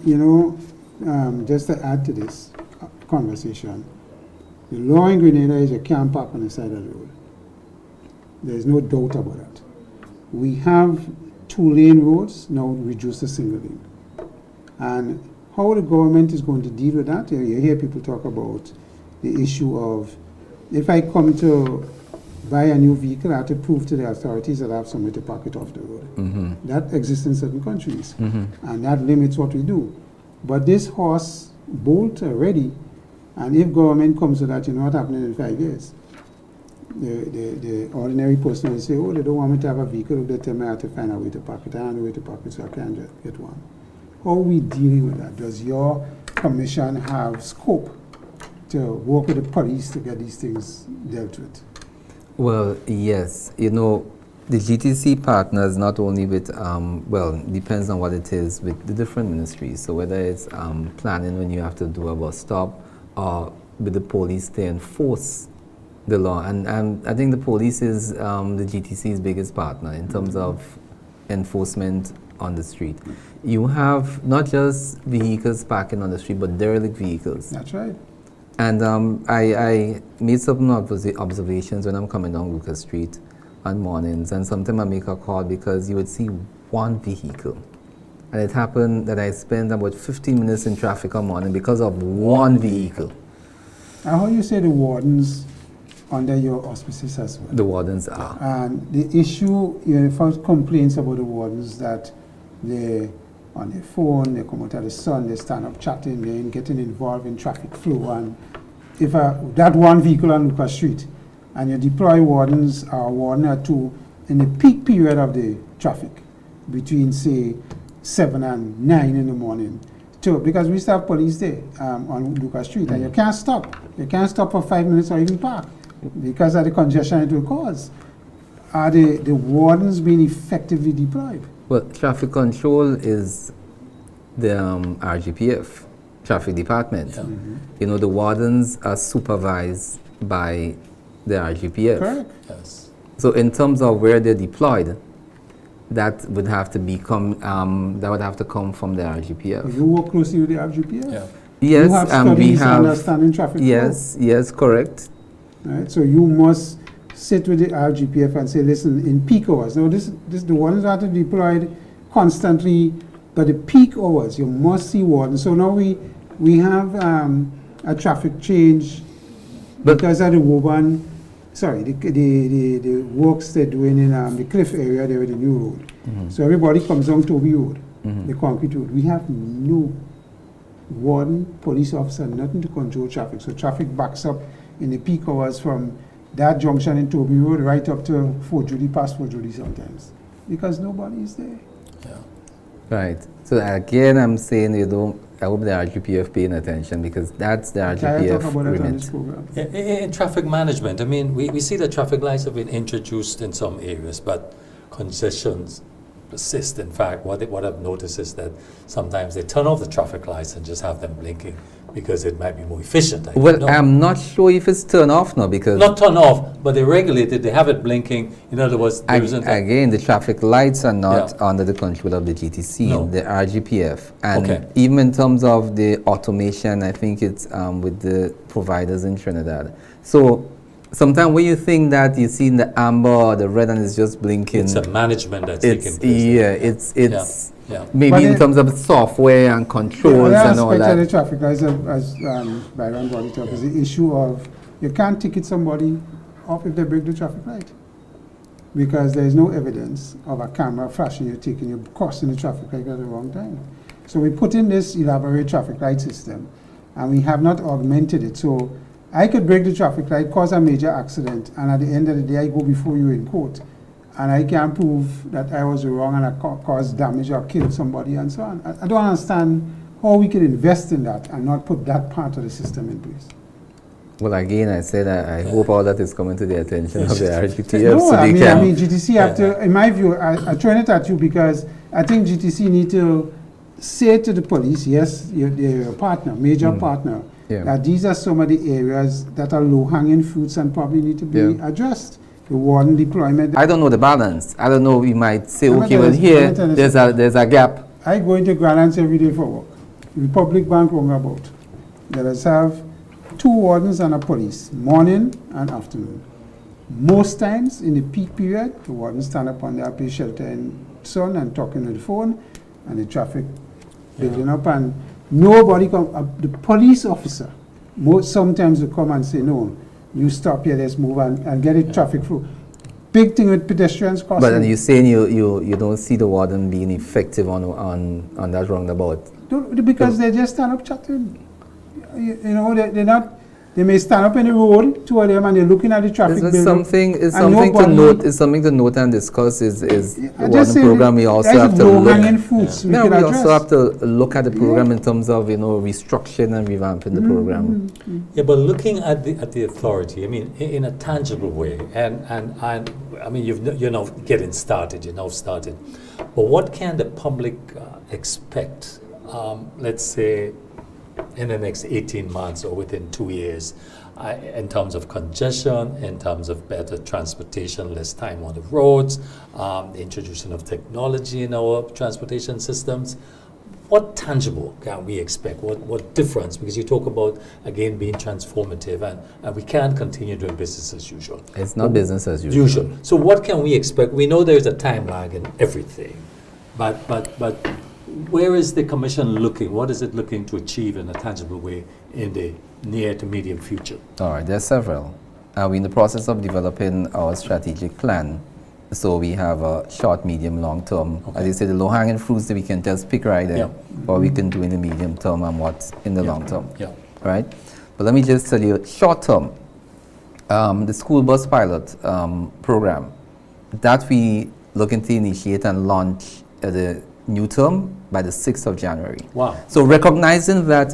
just to add to this conversation, the law in Grenada is you can't park on the side of the road. There's no doubt about that. We have 2-lane roads, now reduced to single lane. And how the government is going to deal with that, you hear people talk about the issue of, if I come to buy a new vehicle, I have to prove to the authorities that I have somewhere to park it off the road. That exists in certain countries, and that limits what we do. But this horse bolt already, and if government comes to that, you know what happening in 5 years? The ordinary person will say, oh, they don't want me to have a vehicle, they tell me I have to find a way to park it. I don't know where to park it, so I can't get one. How are we dealing with that? Does your commission have scope to work with the police to get these things dealt with? Well, yes. You know, the GTC partners not only with, well, depends on what it is with the different ministries. So whether it's planning when you have to do a bus stop, or with the police to enforce the law. And I think the police is the GTC's biggest partner in terms of enforcement on the street. You have not just vehicles parking on the street, but derelict vehicles. That's right. And I made some observations when I'm coming down Lucas Street on mornings, and sometimes I make a call because you would see one vehicle. And it happened that I spent about 15 minutes in traffic on morning because of one vehicle. And how you say the wardens under your auspices as well? The wardens are. And the issue, you first complaints about the wardens that they're on their phone, they come out of the sun, they stand up chatting, they're getting involved in traffic flow. And if that one vehicle on Lucas Street, and you deploy wardens or a warden or two in the peak period of the traffic, between say 7 and 9 in the morning, because we still have police there on Lucas Street, and you can't stop. You can't stop for 5 minutes or even park because of the congestion it will cause. Are the wardens being effectively deployed? Well, traffic control is the RGPF, traffic department. Yeah. You know, the wardens are supervised by the RGPF. Correct. Yes. So in terms of where they're deployed, that would have to come from the RGPF. You work closely with the RGPF? Yeah. Yes, you have studies we have understanding traffic yes, correct. flow. Right? So you must sit with the RGPF and say, listen, in peak hours. Now this the ones that are deployed constantly, but the peak hours you must see wardens. So now we have a traffic change because of the Woburn. Sorry, the works they're doing in the Cliff area there with the new road. So everybody comes on Toby Road, the concrete road. We have no warden, police officer, nothing to control traffic. So traffic backs up in the peak hours from that junction in Toby Road right up to Fort Judy, past Fort Judy sometimes, because nobody is there. Yeah. Right. So again, I'm saying I hope the RGPF paying attention, because that's the Can I talk RGPF about that on this remit. program? In traffic management, I mean, we see that traffic lights have been introduced in some areas, but congestions persist. In fact, what I've noticed is that sometimes they turn off the traffic lights and just have them blinking because it might be more efficient. Well, I'm not sure if it's turned off now, because not turn off, but they regulate it. They have it blinking. In other words, there isn't again, the traffic lights are not under the control of the GTC, the RGPF, and even in terms of the automation, I think it's with the providers in Trinidad. So sometimes when you think that you see the amber or the red and it's just blinking, it's a management that's taking place. Yeah, it's maybe But in terms of software and controls and all The that. other traffic lights, as Byron brought it up, is the issue of you can't ticket somebody off if they break the traffic light, because there is no evidence of a camera flashing you, taking you, crossing the traffic light at the wrong time. So we put in this elaborate traffic light system, and we have not augmented it. So I could break the traffic light, cause a major accident, and at the end of the day, I go before you in court, and I can't prove that I was wrong and I caused damage or killed somebody and so on. I don't understand how we can invest in that and not put that part of the system in place. Well, again, I said I hope all that is coming to the attention of the RGTF. No, so I they mean, GTC have to, in my view, I turn it at you because I think GTC need to say to the police, yes, they're a partner, major partner, that these are some of the areas that are low-hanging fruits and probably need to be addressed. The warden deployment. I don't know the balance. I don't know. We might say, No, okay, well, here there's a gap. I go into Grandlands every day for work. Republic Bank roundabout. Let us have 2 wardens and a police, morning and afternoon. Most times in the peak period, the warden stand up on the upper shelter in sun and talking on the phone, and the traffic building up, and nobody come. The police officer, sometimes they come and say, "No, you stop here, let's move and get it traffic through." Big thing with pedestrians crossing. But then you're saying you don't see the warden being effective on that roundabout. Because they just stand up chatting. You know, they're not. They may stand up in the road, two of them, and they're looking at the traffic. Is something to note? Is something to note and discuss? Is the warden program? We also have to look. We also have to look at the program in terms of restructuring and revamping the program. Yeah, but looking at the authority, I mean, in a tangible way, and I mean, you're now getting started. You're now started, but what can the public expect? Let's say, in the next 18 months or within 2 years, in terms of congestion, in terms of better transportation, less time on the roads, the introduction of technology in our transportation systems. What tangible can we expect? What difference? Because you talk about, again, being transformative, and we can't continue doing business as usual. It's not business as usual. So what can we expect? We know there's a time lag in everything, but where is the Commission looking? What is it looking to achieve in a tangible way in the near to medium future? All right, there's several. We're in the process of developing our strategic plan. So we have a short, medium, long term. As you say, the low-hanging fruits that we can just pick right there, what we can do in the medium term and what's in the long term. Yeah. Right? But let me just tell you, short term, the school bus pilot program that we looking to initiate and launch the new term by the 6th of January. Wow. So recognizing that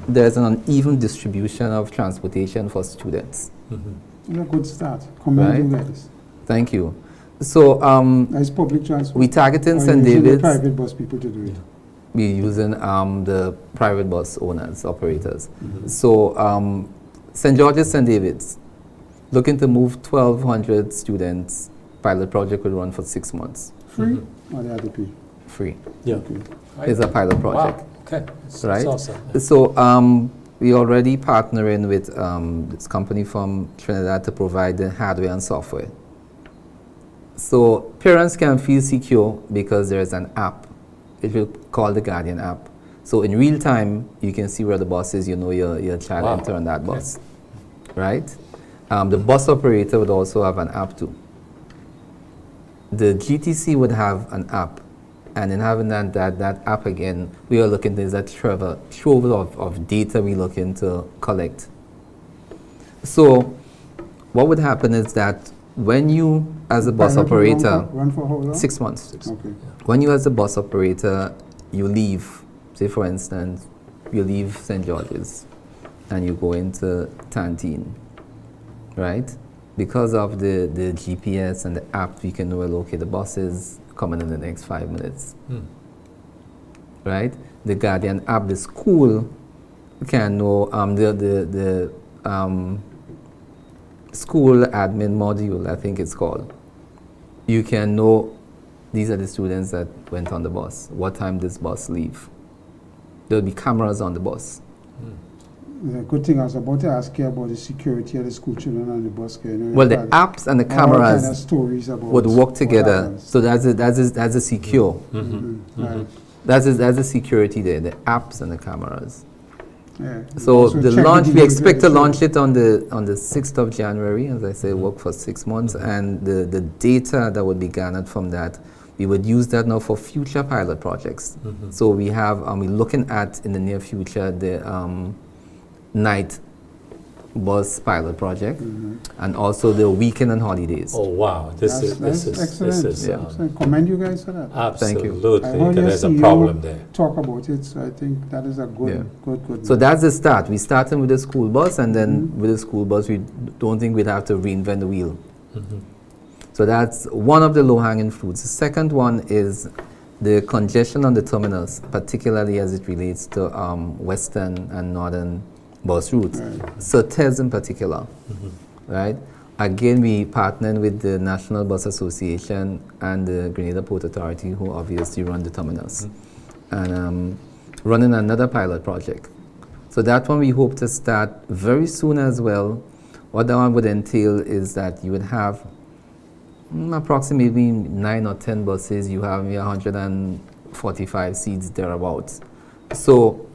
there's an uneven distribution of transportation for students. It's a good start. Commend you guys. Thank you. So nice public transport. we targeting St. David's. David's. Private bus people to do it. We're using the private bus owners, operators. So St. George's, St. David's, looking to move 1,200 students. Pilot project will run for 6 months. Free or they have to pay? Free. Yeah. Okay. It's a pilot project. Wow. Okay. That's Right? awesome. So we're already partnering with this company from Trinidad to provide the hardware and software. So parents can feel secure because there's an app. It will call the Guardian app. So in real time, you can see where the bus is. You know your child enter on that bus, right? The bus operator would also have an app too. The GTC would have an app. And in having that app again, we are looking, there's a trove of data we're looking to collect. So what would happen is that when you, as a bus operator, run for how long? 6 months. Okay. When you, as a bus operator, you leave, say for instance, you leave St. George's and you go into Tantine, right? Because of the GPS and the app, we can know where locate the buses coming in the next 5 minutes, right? The Guardian app, the school can know the school admin module, I think it's called. You can know these are the students that went on the bus, what time this bus leave. There'll be cameras on the bus. The good thing I was about to ask you about the security of the school children on the bus. Well, the apps and the cameras kind of stories about would work together. So that's a secure. Right. That's a security there. The apps and the cameras. Yeah. So the check launch, the we expect to behavior. launch it on the 6th of January, as I say, work for 6 months, and the data that would be garnered from that, we would use that now for future pilot projects. So we have, we're looking at in the near future the night bus pilot project, and also the weekend and holidays. Oh wow, this is excellent. excellent. Commend you guys for that. Absolutely. I heard There's a your CEO problem there. talk about it, so I think that is a good. So that's the start. We started with the school bus, and then with the school bus, we don't think we'd have to reinvent the wheel. So that's one of the low-hanging fruits. The second one is the congestion on the terminals, particularly as it relates to western and northern bus routes. Certes in particular, right? Again, we partnered with the National Bus Association and the Grenada Port Authority, who obviously run the terminals, and running another pilot project. So that one we hope to start very soon as well, What that one would entail is that you would have approximately 9 or 10 buses. You have 145 seats thereabouts. So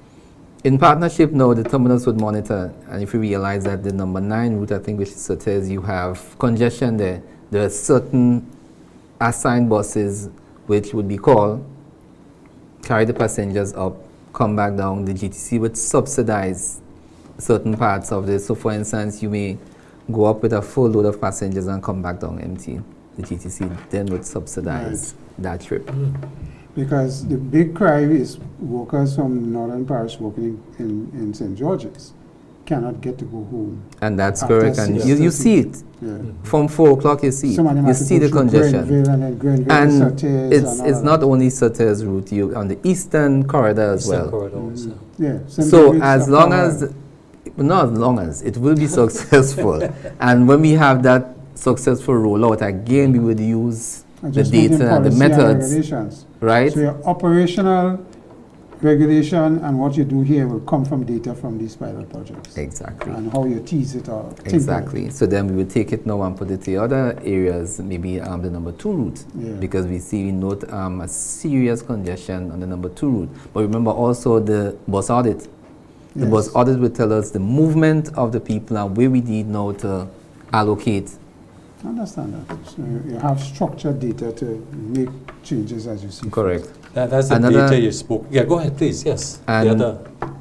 in partnership now, the terminals would monitor, and if you realize that the number 9 route, I think, which is Surtees, you have congestion there. There are certain assigned buses which would be called, carry the passengers up, come back down. The GTC would subsidize certain parts of this. So for instance, you may go up with a full load of passengers and come back down empty. The GTC then would subsidize that trip. Because the big cry is workers from Northern Parish working in St. George's cannot get to go home. And that's After correct. And 6:30. you see it. Yeah. From 4 o'clock, you see it. Some of them You have to see go the through congestion. Grenville and then Grenville to And Surtees it's and all it's of not that. only Surtees route, you on the eastern corridor as Eastern well. corridor also. Yeah. St. So David's as are long far as, out. not as long as, it will be successful. And when we have that successful rollout, again, we would use the Adjustment in data and the policy and methods, regulations. right? So your operational regulation and what you do here will come from data from these pilot projects. Exactly. And how you tease it or think of it. Exactly. So then we will take it now and put it to other areas, maybe the number 2 route, Yeah. because we note a serious congestion on the number 2 route. But remember also the bus audit. The Yes. bus audit will tell us the movement of the people and where we need now to allocate. I understand that. So you have structured data to make changes as you see fit. Correct. That's the Another- data you spoke. Yeah, go ahead, please. Yes. And the other.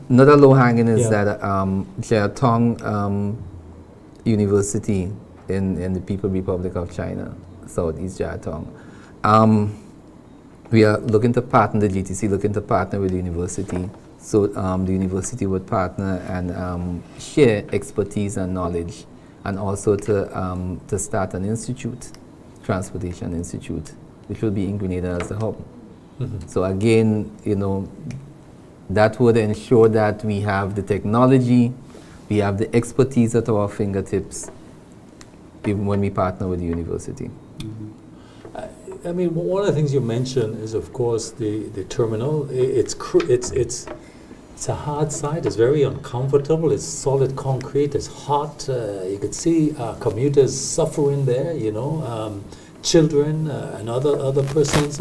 Another low hanging is Yeah. that Jiatong University in the People's Republic of China, Southeast Jiatong. We are looking to partner, the GTC looking to partner with the university. So the university would partner and share expertise and knowledge, and also to start an institute, Transportation Institute, which will be in Grenada as the hub. So again, that would ensure that we have the technology, we have the expertise at our fingertips, even when we partner with the university. I mean, one of the things you mentioned is, of course, the terminal. It's a hard site. It's very uncomfortable. It's solid concrete. It's hot. You could see commuters suffering there. Children and other persons.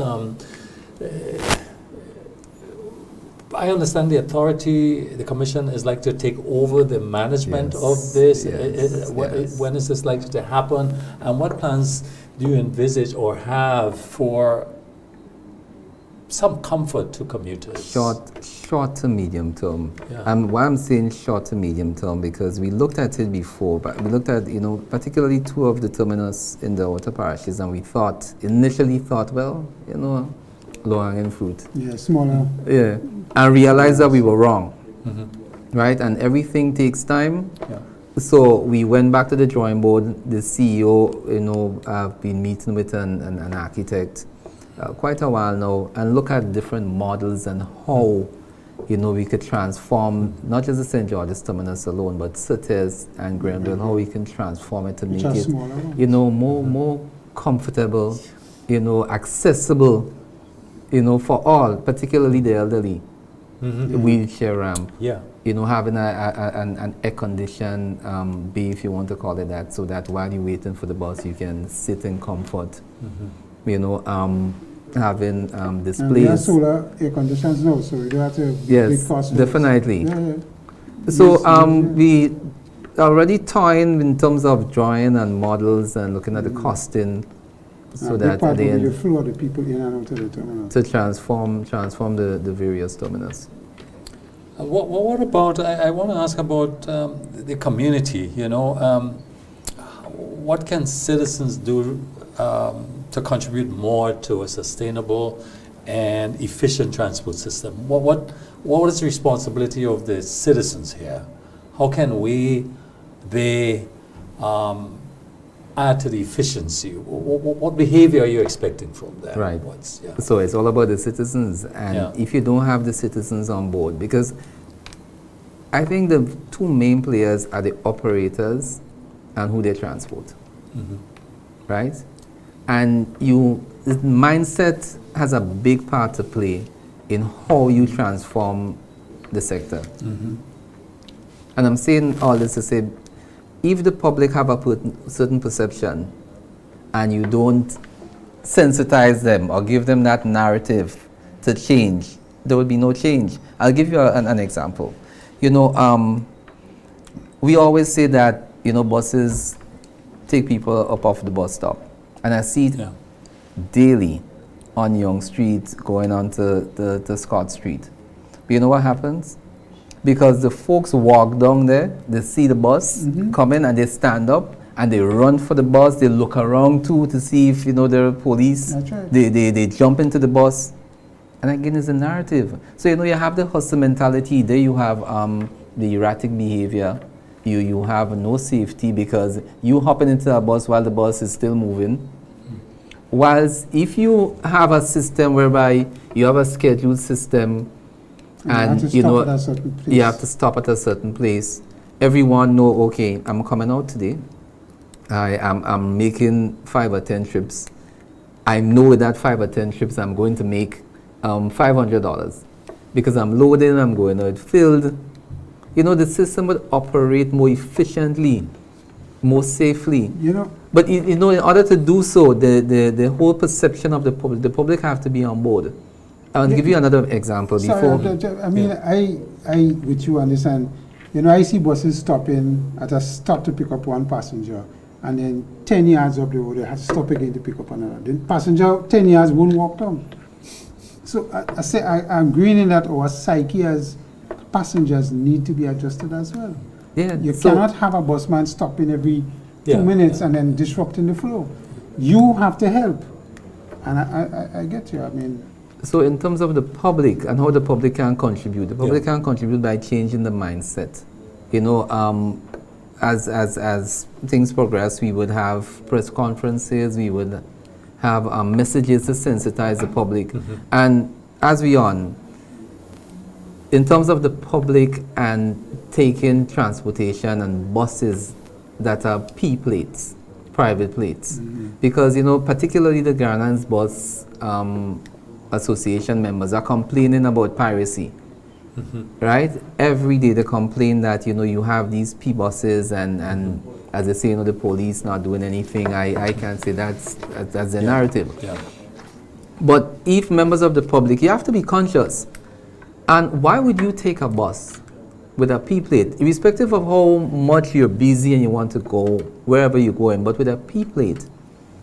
I understand the authority, the commission is like to take over the management of this. Yes. When is this likely to happen? And what plans do you envisage or have for some comfort to commuters? Short to medium term. Yeah. Why I'm saying short to medium term, because we looked at it before, but we looked at, particularly 2 of the terminals in the outer parishes, and we initially thought, well, low-hanging fruit. Yeah, smaller. Yeah, and realized that we were wrong, right? And everything takes time. Yeah. So we went back to the drawing board. The CEO, I've been meeting with an architect quite a while now, and look at different models and how, we could transform not just the St. George's terminus alone, but Surtees and Grenville, how we can transform it to Which make are it, smaller ones. more comfortable, accessible, for all, particularly the elderly, wheelchair ramp. Yeah. Having an air-conditioned bay, if you want to call it that, so that while you're waiting for the bus, you can sit in comfort. Having And we have displays. solar air conditions now, so we don't have to Yes, big cost for this. definitely. Yeah. So Yes, we already toying in terms of drawing and models and looking at the costing, so And a big that part at the will be the end flow of the people in and out of the terminal. to transform the various terminals. What about, I want to ask about the community, what can citizens do to contribute more to a sustainable and efficient transport system? What is the responsibility of the citizens here? How can they add to the efficiency? What behavior are you expecting from them? Right. Yeah. So it's all about the citizens, and Yeah. if you don't have the citizens on board, because I think the 2 main players are the operators and who they transport, right? And the mindset has a big part to play in how you transform the sector. And I'm saying all this to say, if the public have a certain perception and you don't sensitize them or give them that narrative to change, there will be no change. I'll give you an example. You know, we always say that, you know, buses take people up off the bus stop. And I see it daily on Young Street going on to Scott Street. But you know what happens? Because the folks walk down there, they see the bus coming and they stand up and they run for the bus, they look around too to see if, you know, there are police. That's right. They jump into the bus. And again, it's a narrative. So, you know, you have the hustle mentality. There you have the erratic behavior. You have no safety because you hopping into a bus while the bus is still moving. Whilst if you have a system whereby you have a scheduled system and you know you have to stop at a certain place, everyone know, okay, I'm coming out today. I'm making 5 or 10 trips. I know with that 5 or 10 trips I'm going to make $500 because I'm loading, I'm going out filled. You know, the system would operate more efficiently, more safely. You know, but you know, in order to do so, the whole perception of the public have to be on board. I'll give you another example before. I mean, I with you understand. You know, I see buses stopping at a stop to pick up one passenger, and then 10 yards up the road, they have to stop again to pick up another. The passenger 10 yards won't walk down. So I say I'm agreeing in that our psyche as passengers need to be adjusted as well. Yeah, you so cannot have a busman stopping every 2 minutes and then disrupting the flow. You have to help, and I get you. I mean. So in terms of the public and how the public can contribute, the public can contribute by changing the mindset. You know, as things progress, we would have press conferences, we would have messages to sensitize the public. And as we on, in terms of the public and taking transportation and buses that are P plates, private plates, because, you know, particularly the Granans Bus Association members are complaining about piracy, right? Every day they complain that, you know, you have these P buses and as they say, you know, the police not doing anything. I can't say that's the narrative. But if members of the public, you have to be conscious. And why would you take a bus with a P plate, irrespective of how much you're busy and you want to go wherever you're going, but with a P plate,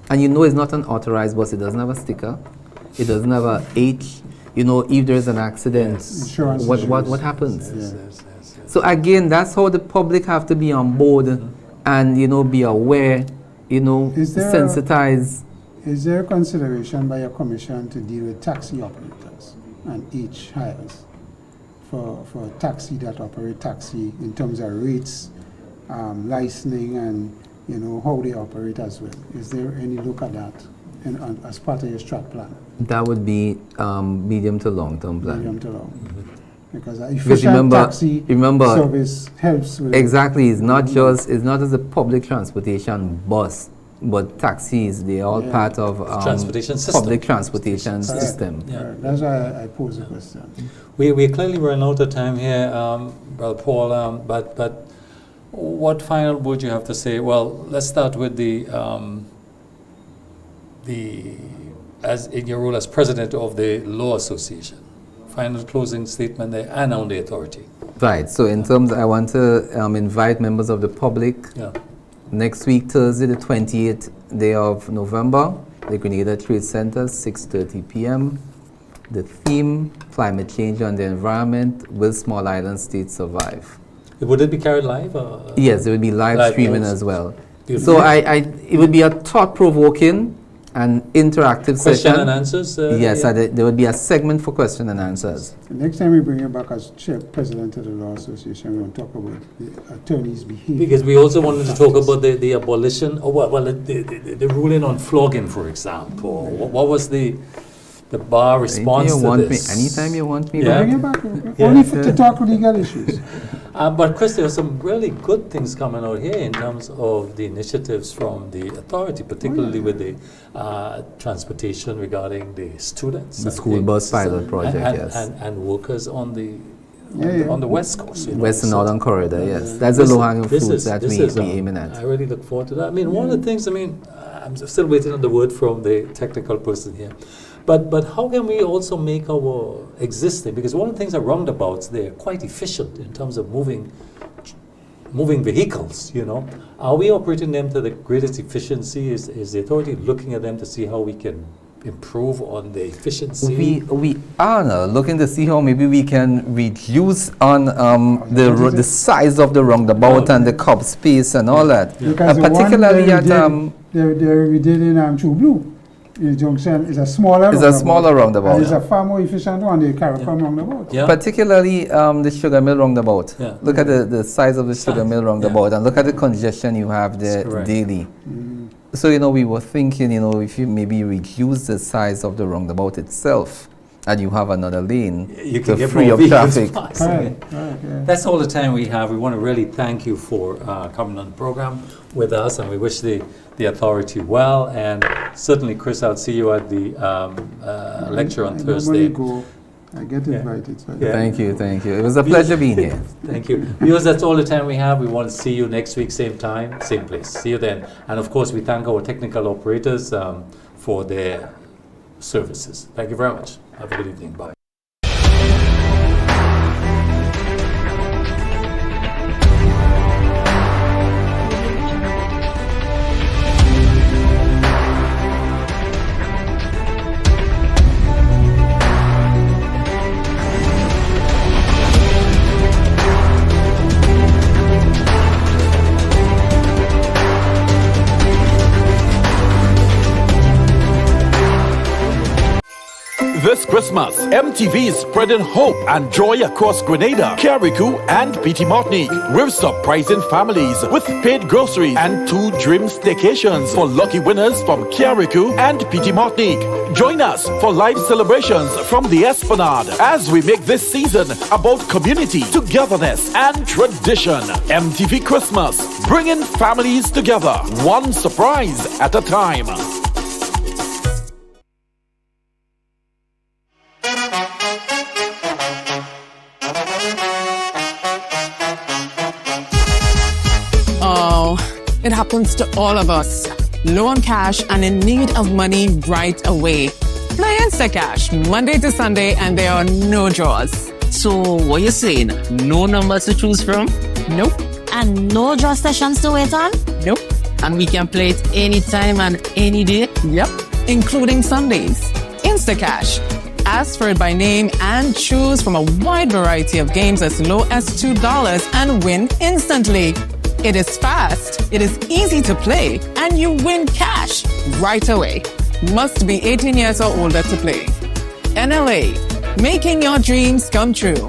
and you know it's not an authorized bus, it doesn't have a sticker, it doesn't have a H, you know, if there's an accident, what happens? So again, that's how the public have to be on board and, you know, be aware, you know, sensitize. Is there a consideration by your commission to deal with taxi operators and each hires for taxi that operate taxi in terms of rates, licensing, and, you know, how they operate as well? Is there any look at that as part of your strat plan? That would be medium to long-term plan. Medium to long. Because efficient taxi service helps with exactly. It's not just as a public transportation bus, but taxis. They're all part of transportation system. Public transportation system. That's why I pose the question. We clearly run out of time here, Brother Paul. But what final would you have to say? Well, let's start with as in your role as president of the Law Association. Final closing statement there, and on the authority. Right. So in terms, I want to invite members of the public. Next week, Thursday, the 28th day of November, the Grenada Trade Center, 6:30 p.m. The theme: climate change and the environment. Will small island states survive? Would it be carried live? Yes, it would be live streaming as well. So it would be a thought-provoking and interactive session. Question and answers? Yes, there would be a segment for question and answers. The next time we bring you back as president of the Law Association, we want to talk about the attorney's behavior. Because we also wanted to talk about the abolition, the ruling on flogging, for example. What was the bar response to this? Anytime you want me bring it back. Only to talk legal issues. But Chris, there are some really good things coming out here in terms of the initiatives from the authority, particularly with the transportation regarding the students. The school bus pilot project, and workers on the on the West Coast. You know? West and So, Northern Corridor, yes. That's the low-hanging fruit that we aiming I at. really look forward to that. I mean, one of the things, I'm still waiting on the word from the technical person here. But how can we also make our existing, because one of the things are roundabouts, they're quite efficient in terms of moving vehicles, you know. Are we operating them to the greatest efficiency? Is the authority looking at them to see how we can improve on the efficiency? We are now looking to see how maybe we can reduce on the size of the roundabout and the curb space and all that. Because Particularly at we did in True Blue. The junction is a smaller it's a smaller roundabout. And it's a far more efficient one, the Caracom roundabout. Yeah. Particularly the Sugar Mill roundabout. Yeah. Look at the size of the Sugar Mill roundabout and look at the congestion you have there Correct. daily. So, we were thinking, if you maybe reduce the size of the roundabout itself and you have another lane You can to get free more up vehicles traffic. passing. Yeah. That's all the time we have. We want to really thank you for coming on the program with us, and we wish the authority well. And certainly, Chris, I'll see you at the lecture on I Thursday. Go. I get invited. So Yeah. Thank you. It was a pleasure being here. Thank you. Viewers, that's all the time we have. We want to see you next week, same time, same place. See you then. And of course, we thank our technical operators for their services. Thank you very much. Have a good evening. Bye. This Christmas, MTV is spreading hope and joy across Grenada, Carriacou, and PT Martinique. We've stopped pricing families with paid groceries and 2 dream staycations for lucky winners from Carriacou and PT Martinique. Join us for live celebrations from the Esplanade as we make this season about community, togetherness, and tradition. MTV Christmas, bringing families together, one surprise at a time. It happens to all of us. Low on cash and in need of money right away. Play Instacash Monday to Sunday and there are no draws. So what you saying? No numbers to choose from? Nope. And no draw sessions to wait on? Nope. And we can play it anytime and any day? Yep. Including Sundays. Instacash. Ask for it by name and choose from a wide variety of games as low as $2 and win instantly. It is fast, it is easy to play, and you win cash right away. Must be 18 years or older to play. NLA, making your dreams come true.